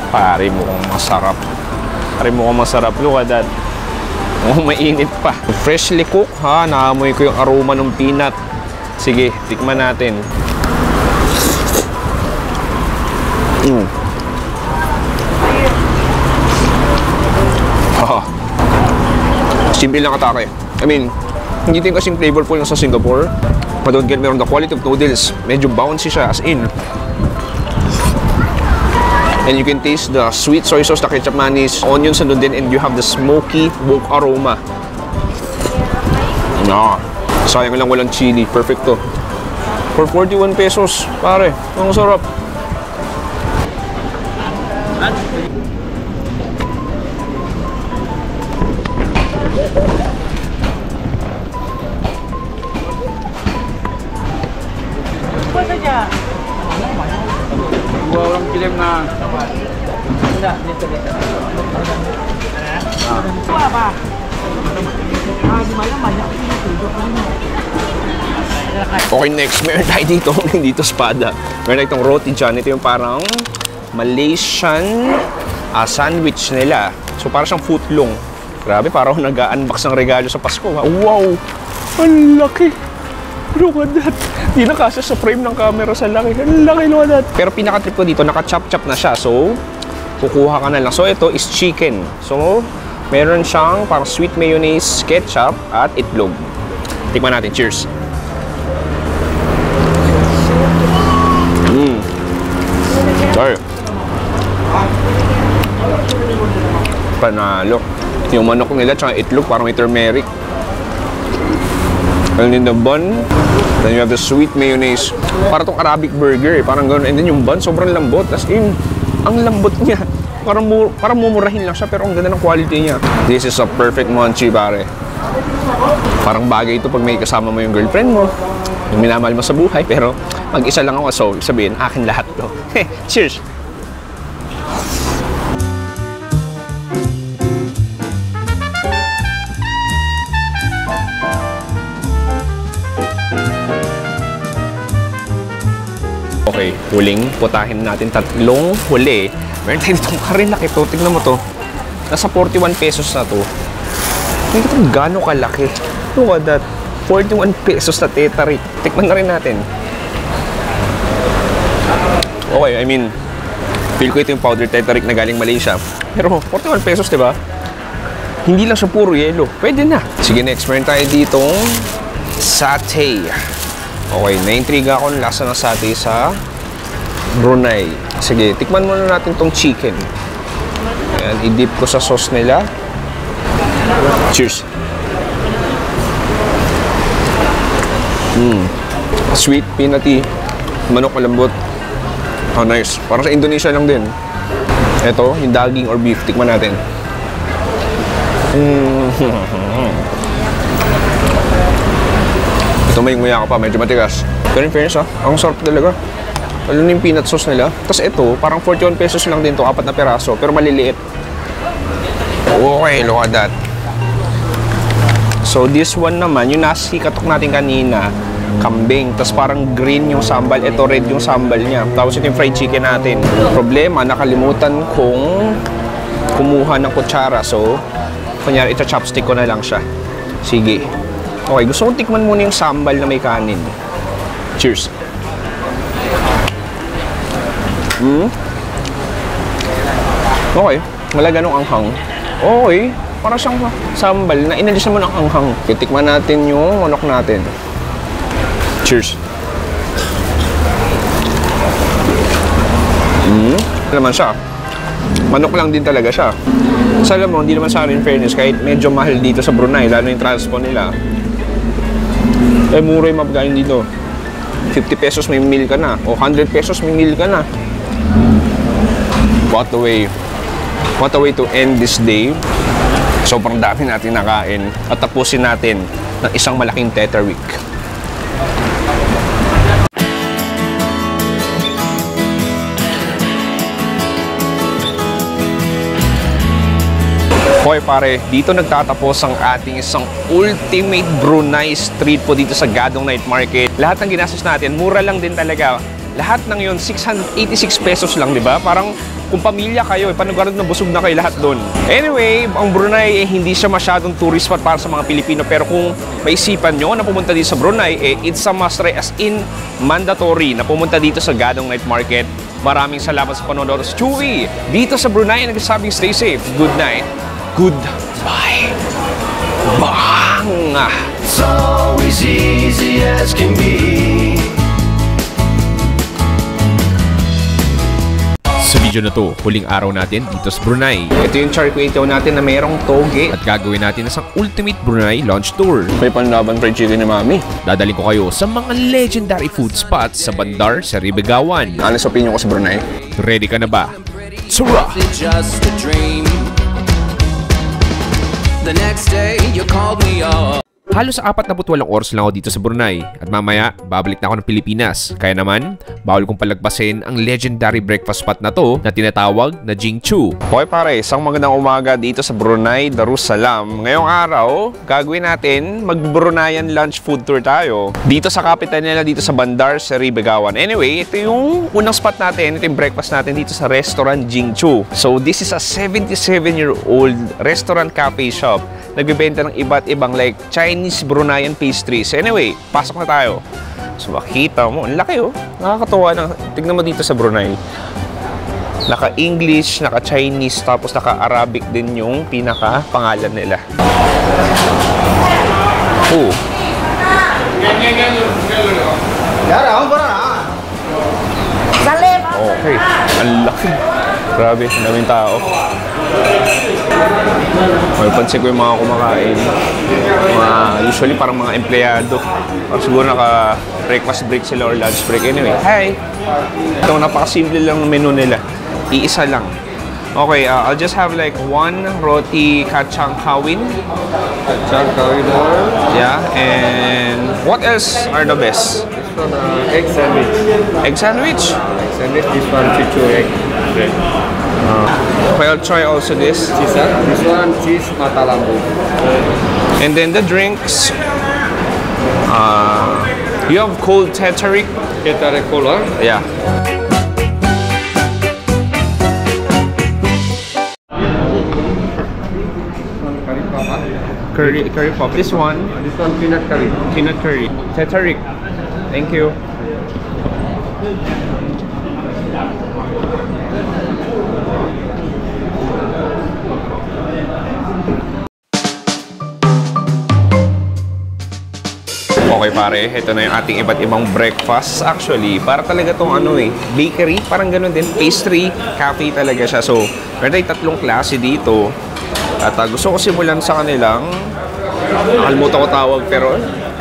Pare mo kung masarap. Look at that. Oh, mainit pa. Freshly cooked, ha? Naamoy ko yung aroma ng peanut. Sige, tikman natin. Simple lang atake. I mean, hindi din kasing flavorful na sa Singapore. But don't get me wrong, the quality of noodles, medyo bouncy siya as in. And you can taste the sweet soy sauce, the ketchup mayonnaise, onions and din, and you have the smoky wok aroma. Sayang lang walang chili. Perfect to. For 41 pesos, pare. Ang sarap. Dua orang kirim na. Okay, next. Meron tayo dito, dito espada. Meron tayo itong roti dyan. Ito yung parang Malaysian sandwich nila. So, parang siyang footlong. Grabe, parang nag-unbox ng regalo sa Pasko. Wow! Ang laki! Look at that! Di na kasya sa frame ng camera sa laki. Ang laki, look at that! Pero pinaka-trip ko dito, naka-chop-chop na siya. So, kukuha ka na lang. So, ito is chicken. So, meron siyang parang sweet mayonnaise, ketchup, at itlog. Tikman natin. Cheers! Sorry. Panalo. Yung manok nila, tsaka itlog, parang may turmeric. And then the bun, then you have the sweet mayonnaise. Para tong Arabic burger eh, parang gano'n. And then yung bun, sobrang lambot. As in, ang lambot niya. Parang mumurahin lang siya, pero ang ganda ng quality niya. This is a perfect munchie, pare. Parang bagay ito pag may kasama mo yung girlfriend mo, yung minamahal mo sa buhay, pero mag-isa lang ako, so sabihin, akin lahat to. Cheers! Okay, huling putahin natin tatlong huli. Meron tayo ditong karinlaki to. Tignan mo to. Nasa 41 pesos na to. Hindi ito gano'ng kalaki. Look at that. 41 pesos na tetarik. Tikman na rin natin. Okay, I mean, feel ko ito yung powdered tetarik na galing Malaysia. Pero 41 pesos, di ba? Hindi lang siya puro yelo. Pwede na. Sige, next. Meron tayo ditong satay. Okay, na-intriga ako ng lasa ng satay sa Brunei. Sige, tikman muna natin tong chicken. Ayan, i-dip ko sa sauce nila. Cheers! Sweet, peanutty, manok malambot. Oh, nice. Parang sa Indonesia lang din. Ito, yung daging or beef. Tikman natin. Ito may nguya ka pa, medyo matigas. Pero in fairness ang sarap talaga. Lalo na yung peanut sauce nila. Tapos ito, parang 41 pesos lang din to, 4 na peraso, pero maliliit. Okay, look at that. So this one naman, yung nasikatok natin kanina, kambing. Tapos parang green yung sambal, ito red yung sambal niya. Tapos ito yung fried chicken natin. Problema, nakalimutan kong kumuha ng kutsara. So, kunyari, ito chopstick ko na lang siya. Sige. Okay, gusto kong tikman muna yung sambal na may kanin. Cheers. Okay, wala ganong anghang. Okay, para siyang sambal na inalis naman ang anghang. Titikman natin yung manok natin. Cheers. Naman siya. Manok lang din talaga siya. Sa alam mo, hindi naman sa akin in fairness, kahit medyo mahal dito sa Brunei, lalo yung transport nila. Eh, mura yung mapagain dito. 50 pesos may meal ka na. O 100 pesos may meal ka na. What a way. What a way to end this day. Sobrang dami natin nakain. At tapusin natin ng isang malaking Teta Week. Okay pare, dito nagtatapos ang ating isang ultimate Brunei street po dito sa Gadong Night Market. Lahat ng ginastos natin, mura lang din talaga. Lahat ng yon 686 pesos lang, di ba? Parang kung pamilya kayo, panigurado na busog na kayo lahat doon. Anyway, ang Brunei hindi siya masyadong tourist spot para sa mga Pilipino. Pero kung maisipan nyo na pumunta dito sa Brunei, it's a must try, as in mandatory na pumunta dito sa Gadong Night Market. Maraming salamat sa panonood sa Chewy dito sa Brunei. Nagsasabing stay safe. Good night. Goodbye. Bang! It's always easy as can be. Sa video na to, huling araw natin dito sa Brunei. Ito yung char kway teow natin na mayroong toge. At gagawin natin isang ultimate Brunei lunch tour. May panlaban fried chicken ni Mami. Dadaling ko kayo sa mga legendary food spots sa Bandar Seri Begawan. Honest opinion ko sa Brunei. Ready ka na ba? Surah! Just a dream. The next day you called me up. Halos 48 oras lang ako dito sa Brunei at mamaya babalik na ako ng Pilipinas. Kaya naman, bawal kong palagpasin ang legendary breakfast spot na to na tinatawag na Jing Chu. Okay pare, isang magandang umaga dito sa Brunei Darussalam. Ngayong araw, gagawin natin mag-Bruneian lunch food tour tayo. Dito sa capital nila, dito sa Bandar Seri Begawan. Anyway, ito yung unang spot natin, ito yung breakfast natin dito sa restaurant Jing Chu. So this is a 77-year-old restaurant cafe shop. Nagbibenta ng iba't ibang like Chinese Bruneian pastries. Anyway, pasok na tayo. So makita mo, ang laki oh. Nakakatuwa na. Tignan mo dito sa Brunei. Naka-English, naka-Chinese, tapos naka-Arabic din yung pinaka-pangalan nila. Oh. Okay, ang laki. Grabe, daming tao. Pansin ko yung mga kumakain. Usually parang mga empleyado. Or siguro naka-breakfast break sila or lunch break. Anyway, hi! Ito, napakasimple lang ng menu nila. Iisa lang. Okay, I'll just have like 1 roti kacang kawin. Kacang kawin. Yeah, and what else are the best? This one, egg sandwich. Egg sandwich? Egg sandwich. This one, chuchu egg bread. Okay, I'll try also this. Cheese, this one, cheese mata lambu. And then the drinks. You have cold teh-tarik? Teh-tarik cola. Yeah. Curry pop. This one peanut curry. Peanut curry. Teh-tarik. Thank you. Okay pare, ito na yung ating iba't ibang breakfast. Actually, para talaga tong bakery, parang ganun din, pastry, cafe talaga siya. So, meron tayong 3 klase dito. At gusto ko simulan sa kanilang, nakalimutan ko tawag, pero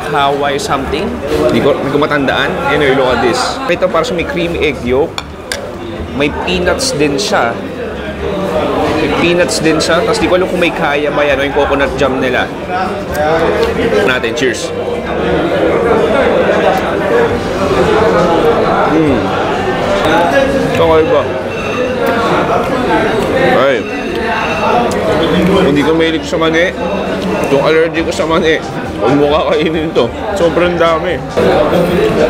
Hawaii something. Hindi ko matandaan. Anyway, look at this. Ito para sa may creamy egg yolk. May peanuts din siya. Tapos di ko alam kung may kaya ba yan o yung coconut jam nila. Natin, cheers. Okay ba? Ay. Hindi ko mahilig sa mani. Yung allergy ko sa mani. Huwag mo kakainin ito. Sobrang dami.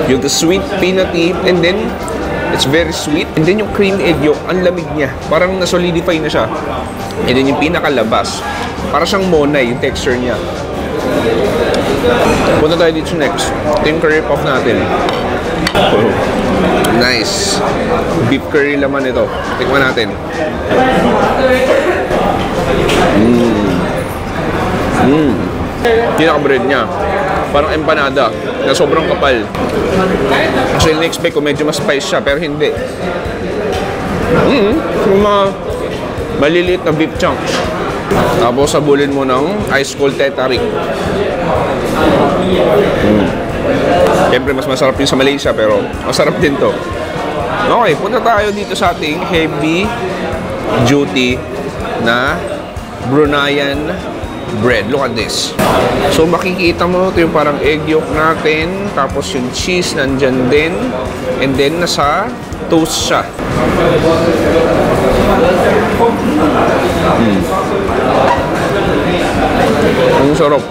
Yung the sweet peanutty, and then it's very sweet. And then yung cream egg yolk, ang lamig niya. Parang na-solidify na siya. And then yung pinakalabas, para siyang monay, yung texture niya. Punta tayo dito next. Ito yung curry puff natin. Oh, nice. Beef curry laman ito. Tikman natin. Pinaka-bread niya. Parang empanada na sobrang kapal. Actually, na-expect ko medyo mas spice siya, pero hindi. Yung mga maliliit na beef chunks. Tapos sabulin mo ng ice cold teh-tarik. Siyempre, mas masarap yung sa Malaysia, pero masarap din to. Okay, punta tayo dito sa ating heavy duty na Bruneian bread. Look at this. So makikita mo ito yung parang egg yolk natin, tapos yung cheese nandyan din, and then nasa toast siya. Ang sarap.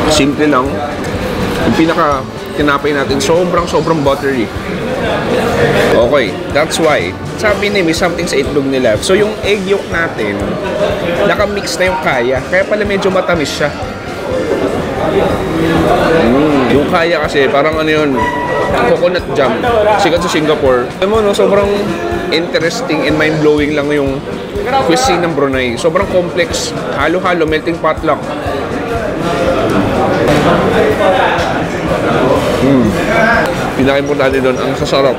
Simple lang. Yung pinaka tinapay natin, sobrang buttery. Okay, that's why sabi nila may something sa itlog nila. So yung egg yolk natin, nakamix na yung kaya. Kaya pala medyo matamis siya. Yung kaya kasi parang coconut jam. Sikat sa Singapore. Alam mo, no, sobrang interesting and mind-blowing lang yung cuisine ng Brunei. Sobrang complex. Halo-halo, melting pot lang. Pinaka-importante doon, ang sasarap.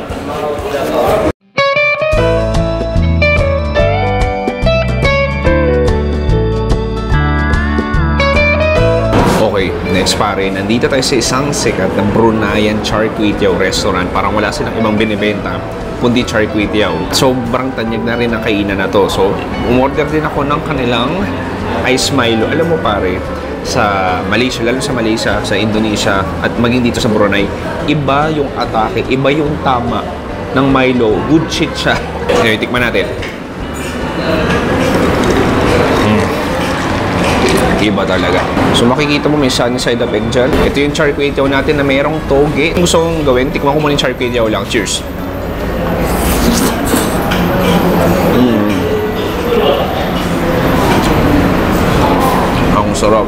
Okay, next pare, nandito tayo sa isang sikat na Bruneian Char Kway Teow restaurant. Parang wala silang ibang binibenta kundi Char Kway Teow. Sobrang tanyag na rin ang kainan na to. So, umorder din ako ng kanilang ice Milo. Alam mo pare, sa Malaysia, lalo sa Malaysia, sa Indonesia, at maging dito sa Brunei, iba yung atake, iba yung tama ng Milo. Good shit siya. Anyway, tikman natin. Iba talaga. So makikita mo may sunny side up egg dyan. Ito yung Char Kway Teow natin na mayroong toge. Kung gusto kong gawin, tikman ko muna yung Char Kway Teow lang. Cheers! Ang sarap.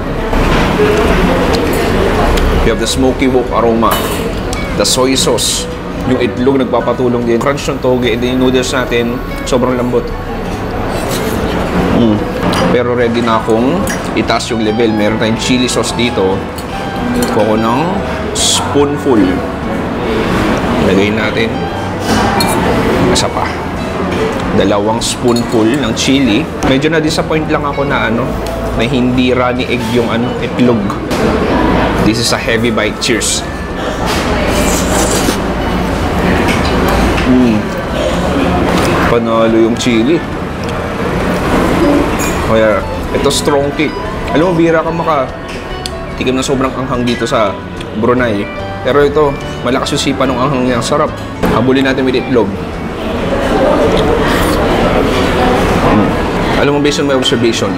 You have the smoky wok aroma, the soy sauce, yung itlog nagpapatulong din, crunch ng toge, and then yung noodles natin, sobrang lambot. Pero ready na akong itaas yung level. Meron tayong chili sauce dito. Kuha ko ng spoonful. Lagay natin. Isa pa. 2 spoonful ng chili. Medyo na-disappoint lang ako na na hindi runny egg yung itlog. This is a heavy bite. Cheers. Panalo yung chili. Kaya, ito strong kick. Alam mo, bihira ka tikim na sobrang anghang dito sa Brunei. Pero ito, malakas yung sipa ng anghang niya. Sarap. Habulin natin with itlog. Alam mo, based on my observation,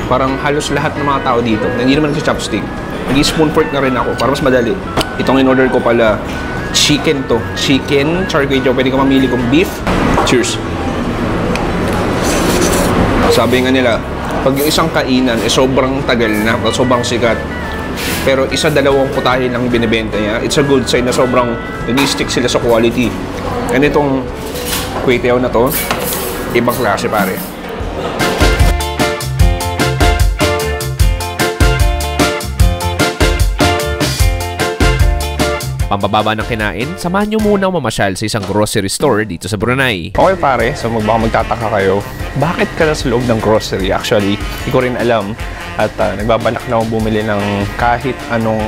parang halos lahat ng mga tao dito, hindi naman nagsa-chopstick. Nag-spoon fork na rin ako para mas madali. Itong in-order ko pala, chicken to. Chicken, char kway teow. Pwede ka mamili kung beef. Cheers. Sabi nga nila, pag yung isang kainan sobrang tagal na, sobrang sikat, pero 1-2 putahe lang binibenta niya, it's a good sign na sobrang nag-stick sila sa quality. And itong kway teow na to, ibang klase pare. Pampababa ng kinain, samahan nyo muna mamasyal sa isang grocery store dito sa Brunei. Okay pare, so baka magtataka kayo, bakit ka na sa loob ng grocery? Actually, hindi ko rin alam. At nagbabalak na akong bumili ng kahit anong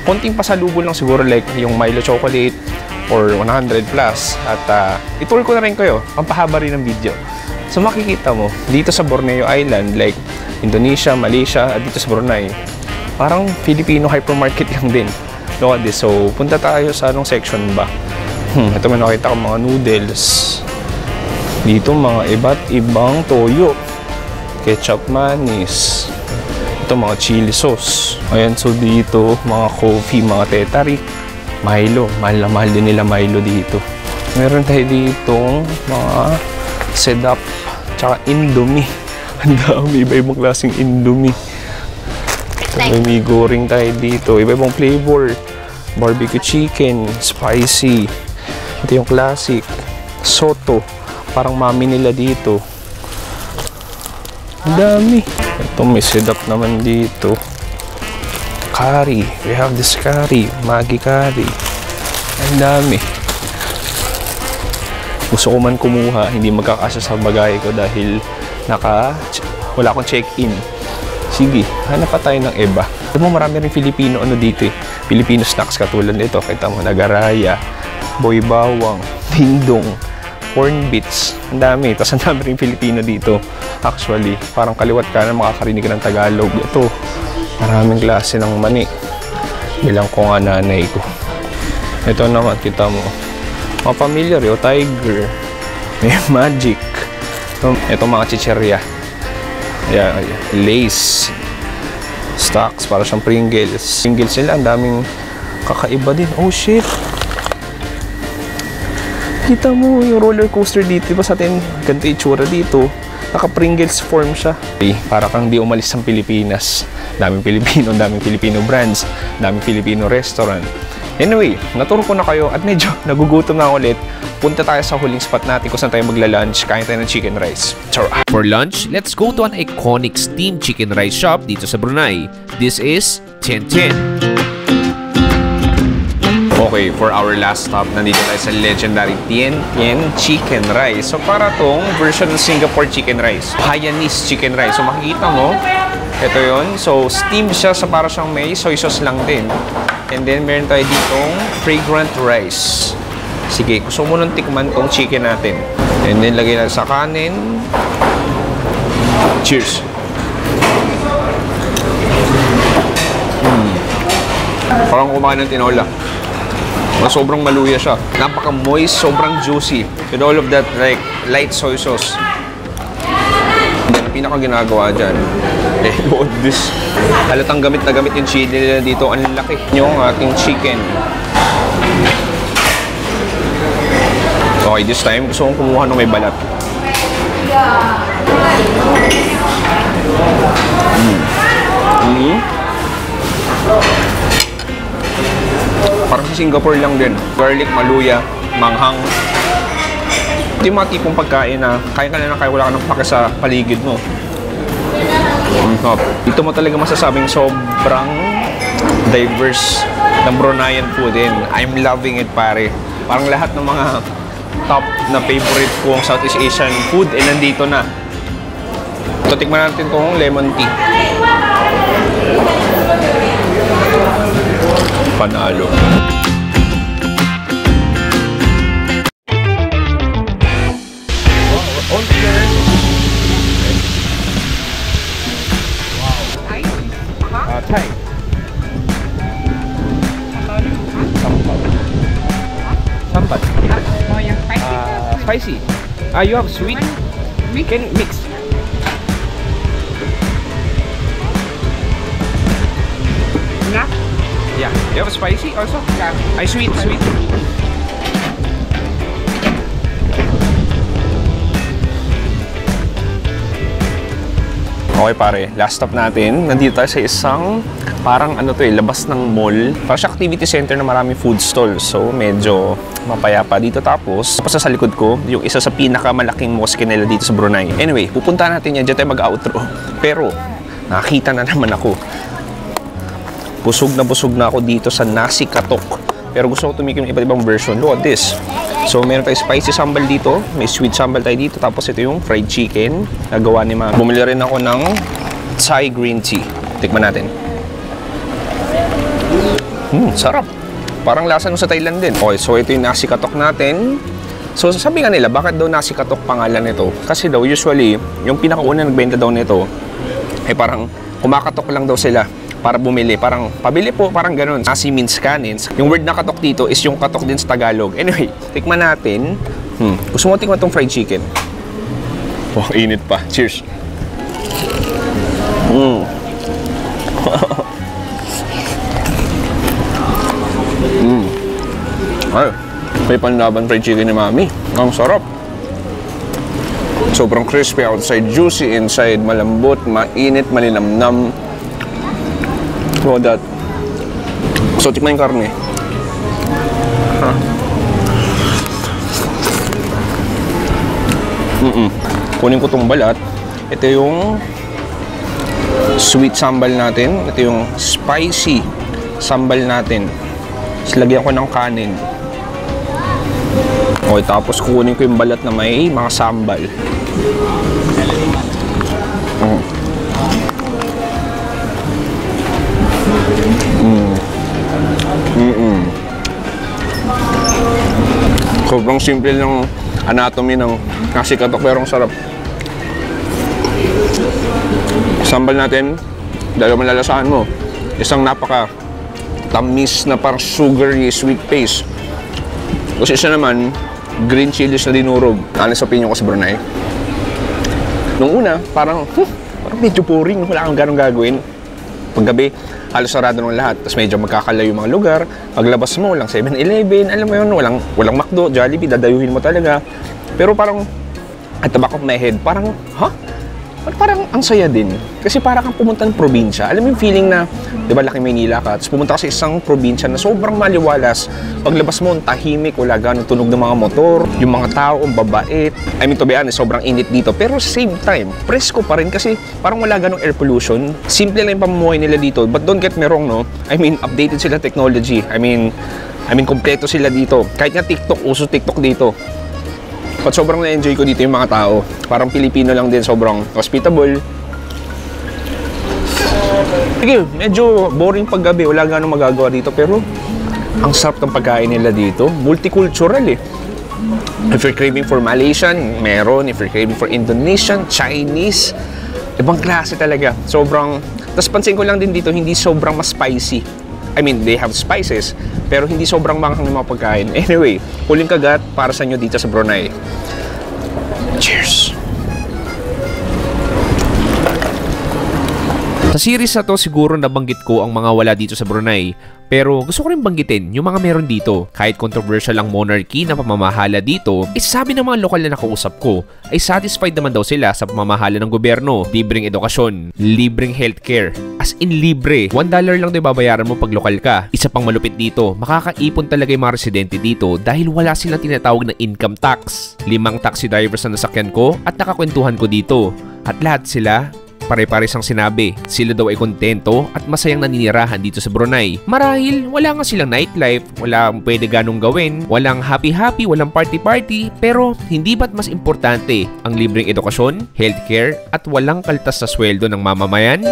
konting pasalubol lang siguro, like yung Milo chocolate or 100 plus. At itour ko na rin kayo, pampahaba rin ng video. So makikita mo, dito sa Borneo Island, like Indonesia, Malaysia, at dito sa Brunei, parang Filipino hypermarket lang din. Look at this. So, punta tayo sa anong section ba? Ito may nakita ko mga noodles. Dito mga iba't ibang toyo. Ketchup manis. Ito mga chili sauce. Ayan, so dito mga coffee, mga tetarik. Milo. Mahal na mahal din nila Milo dito. Meron tayo ditong mga sedap. Tsaka Indomie. Ang dami. Iba-ibang klaseng Indomie. May goreng tayo dito. Iba-ibang flavor. Barbecue chicken, spicy. Ito yung classic. Soto. Parang mami nila dito. Ang dami. Ito may sedap naman dito. Curry. We have this curry. Maggi curry. Ang dami. Gusto ko man kumuha. Hindi magkakasya sa bagay ko dahil wala akong check-in. Sige, hanap pa tayo ng iba. Alam mo, marami rin Filipino dito eh. Filipino snacks katulad nito. Kita mo, nagaraya, boy bawang, dingdong, corn bits. Ang dami. Tapos ang dami rin Filipino dito. Actually, parang kaliwat ka na makakarinig ka ng Tagalog. Ito, maraming klase ng mani. Bilang ko nga nanay ko. Ito naman, kita mo. Mga familiar yun, Tiger. May Magic. Ito mga chicherya. Yeah, Lace. Stocks, para siyang Pringles. Pringles nila, ang daming kakaiba din. Oh shit! Kita mo yung roller coaster dito. Diba sa atin, ganito itsura dito. Naka-Pringles form siya. Okay, para kang di umalis ng Pilipinas. Daming Filipino brands. Daming Filipino restaurant. Anyway, naturo ko na kayo at medyo nagugutom na ulit. Punta tayo sa huling spot natin kung saan tayo magla-lunch. Kain tayo ng chicken rice. Char. For lunch, let's go to an iconic steamed chicken rice shop dito sa Brunei. This is Tian Tian. Okay, for our last stop, nandito tayo sa legendary Tian Tian Chicken Rice. So para tong version ng Singapore chicken rice. Hainanese chicken rice. So makikita mo, ito yun. So steamed siya sa para siyang may soy sauce lang din. And then meron tayo ditong fragrant rice. Sige, gusto mo nang tikman tong chicken natin. And then lagay natin sa kanin. Cheers! Parang kumain ng tinola. Sobrang maluya siya. Napaka-moist, sobrang juicy. With all of that like light soy sauce. And then, pinaka-ginagawa dyan. Look at this. Halatang gamit na gamit yung chili nila dito. Ang laki yung ating chicken. Okay, this time, gusto kong kumuha ng may balat. Parang sa Singapore lang din. Garlic, maluya, manghang. Ito yung mga tipong pagkain na kaya ka na kaya wala ka nang pake sa paligid mo. Dito mo talaga masasabing sobrang diverse ng Bruneian food din. I'm loving it, pare. Parang lahat ng mga top na favorite kong Southeast Asian food eh nandito na. So, tikman natin itong lemon tea. Panalo. Thai. Sambat. Oh, yang spicy. Spicy. You have sweet? We can mix. Enough? Yeah. You have spicy also? Yeah. Sweet. Okay pare, last stop natin. Nandito tayo sa isang parang ano to labas ng mall. Parang siya activity center na maraming food stalls. So medyo mapayapa dito. Tapos sa likod ko, yung isa sa pinakamalaking mosque nila dito sa Brunei. Anyway, pupunta natin yan. Diyan tayo mag-outro. Pero nakakita na naman ako. Busog na ako dito sa nasi katok. Pero gusto ko tumikim ng iba't ibang version. Look at this. So, meron tayong spicy sambal dito. May sweet sambal tayo dito. Tapos ito yung fried chicken. Nagawa ni Mama. Bumili rin ako ng Thai green tea. Tikman natin. Sarap. Parang lasa nung sa Thailand din. Okay, so ito yung nasi katok natin. So, sabi nga nila, bakit daw nasi katok pangalan nito? Kasi daw, usually, yung pinakauna nagbenta daw nito, ay parang kumakatok lang daw sila para bumili. Parang, pabili po, parang ganun. Nasi means kanin. Yung word na katok dito is yung katok din sa Tagalog. Anyway, tikman natin. Gusto mo tikman itong fried chicken? Wow, init pa. Cheers. Ay, may panlaban fried chicken ni Mami. Ang sarap. Sobrang crispy outside, juicy inside, malambot, mainit, malinamnam. So that. So, tikman yung karne. Kunin ko itong balat. Ito yung sweet sambal natin. Ito yung spicy sambal natin. Tapos lagyan ko ng kanin. Okay, tapos kunin ko yung balat na may mga sambal. Sobrang simple ng anatomy ng nasi katok pero ang sarap. Sambal natin, dalawa malalasahan mo. Isang napaka tamis na parang sugary sweet paste. Kasi isa naman, green chilies na dinurog. Honest opinion ko sa Brunei. Nung una, parang medyo boring. Wala kang ganong gagawin. Paggabi, halos sarado ng lahat. Tapos medyo magkakalayo yung mga lugar. Paglabas mo, walang 7-Eleven. Alam mo yun, walang McDo, Jollibee, dadayuhin mo talaga. Pero parang, at the back of my head, parang, parang ang saya din. Kasi para kang pumunta ng probinsya. Alam mo yung feeling na, di ba, laki Maynila ka, tapos pumunta ka sa isang probinsya na sobrang maliwalas. Paglabas mo, tahimik, wala ganong tunog ng mga motor, yung mga tao, ang babait. I mean, to be honest, sobrang init dito. Pero same time, presko pa rin kasi parang wala ganong air pollution. Simple lang yung pamumuhay nila dito. But don't get me wrong, no? I mean, updated sila technology. I mean, kompleto sila dito. Kahit nga TikTok, uso TikTok dito. But sobrang na-enjoy ko dito yung mga tao. Parang Pilipino lang din, sobrang hospitable. Sige, medyo boring paggabi. Wala ganong magagawa dito. Pero, ang sarap ng pagkain nila dito. Multicultural eh. If you're craving for Malaysian, meron. If you're craving for Indonesian, Chinese, ibang klase talaga. Sobrang, tapos pansin ko lang din dito, hindi sobrang mas spicy. I mean, they have spices, pero hindi sobrang manghang ng mga pagkain. Anyway, huling kagat para sa inyo dito sa Brunei. Cheers! Sa series na to, siguro nabanggit ko ang mga wala dito sa Brunei. Pero gusto ko rin banggitin yung mga meron dito. Kahit controversial ang monarchy na pamamahala dito, sabi ng mga lokal na nakausap ko, ay satisfied naman daw sila sa pamamahala ng gobyerno. Libreng edukasyon, libreng healthcare, as in libre. $1 lang daw babayaran mo pag lokal ka. Isa pang malupit dito, makakaipon talaga yung mga residente dito dahil wala silang tinatawag na income tax. 5 taxi drivers na nasakyan ko at nakakwentuhan ko dito. At lahat sila Pare-pares ang sinabi, sila daw ay kontento at masayang naninirahan dito sa Brunei. Marahil wala nga silang nightlife, walang pwede ganong gawin, walang happy-happy, walang party-party, pero hindi ba't mas importante ang libreng edukasyon, healthcare at walang kaltas sa sweldo ng mamamayan?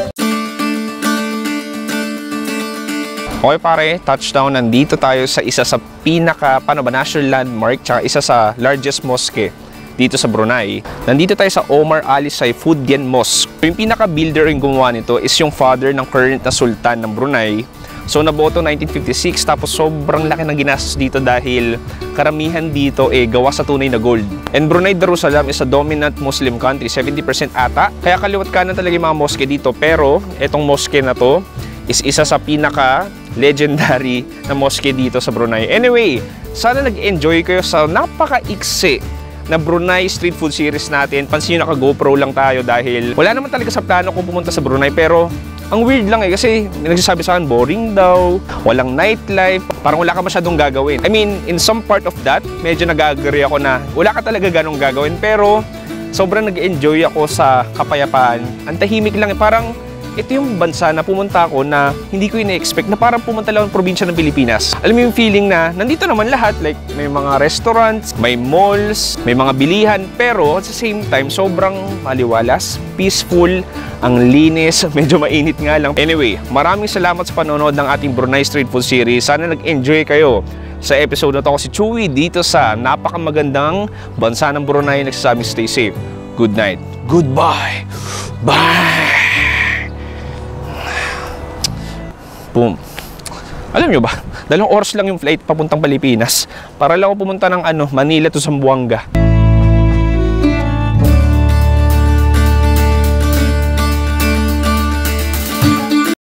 Okay pare, touchdown, nandito tayo sa isa sa pinaka national landmark tsaka isa sa largest mosque dito sa Brunei. Nandito tayo sa Omar Ali Saifuddin Mosque. Yung pinaka-builder yung gumawa nito is yung father ng current na sultan ng Brunei. So naboto 1956 tapos sobrang laki ng ginastos dito dahil karamihan dito gawa sa tunay na gold. And Brunei Darussalam is a dominant Muslim country, 70% ata. Kaya kaliwat kanan talaga yung mga mosque dito, pero etong mosque na to is isa sa pinaka legendary na mosque dito sa Brunei. Anyway, sana nag-enjoy kayo sa napaka-iksi na Brunei Street Food Series natin. Pansin nyo, naka-GoPro lang tayo dahil wala naman talaga sa plano kung pumunta sa Brunei, pero ang weird lang kasi may nagsasabi sa akin boring daw, walang nightlife, parang wala ka masyadong gagawin. I mean, in some part of that, medyo nag-agree ako na wala ka talaga ganong gagawin, pero sobrang nag-enjoy ako sa kapayapaan. Ang tahimik lang, parang ito yung bansa na pumunta ako na hindi ko ina-expect na parang pumunta lang ang probinsya ng Pilipinas. Alam mo yung feeling na nandito naman lahat, like may mga restaurants, may malls, may mga bilihan, pero at the same time, sobrang maliwalas, peaceful, ang linis, medyo mainit nga lang. Anyway, maraming salamat sa panonood ng ating Brunei Street Food Series. Sana nag-enjoy kayo sa episode na to. Ako si Chewy dito sa napakamagandang bansa ng Brunei. Nagsasabing stay safe. Good night. Goodbye. Bye. Boom. Alam nyo ba, 2 oras lang yung flight papuntang Pilipinas para lang ako pumunta ng Manila to Zamboanga.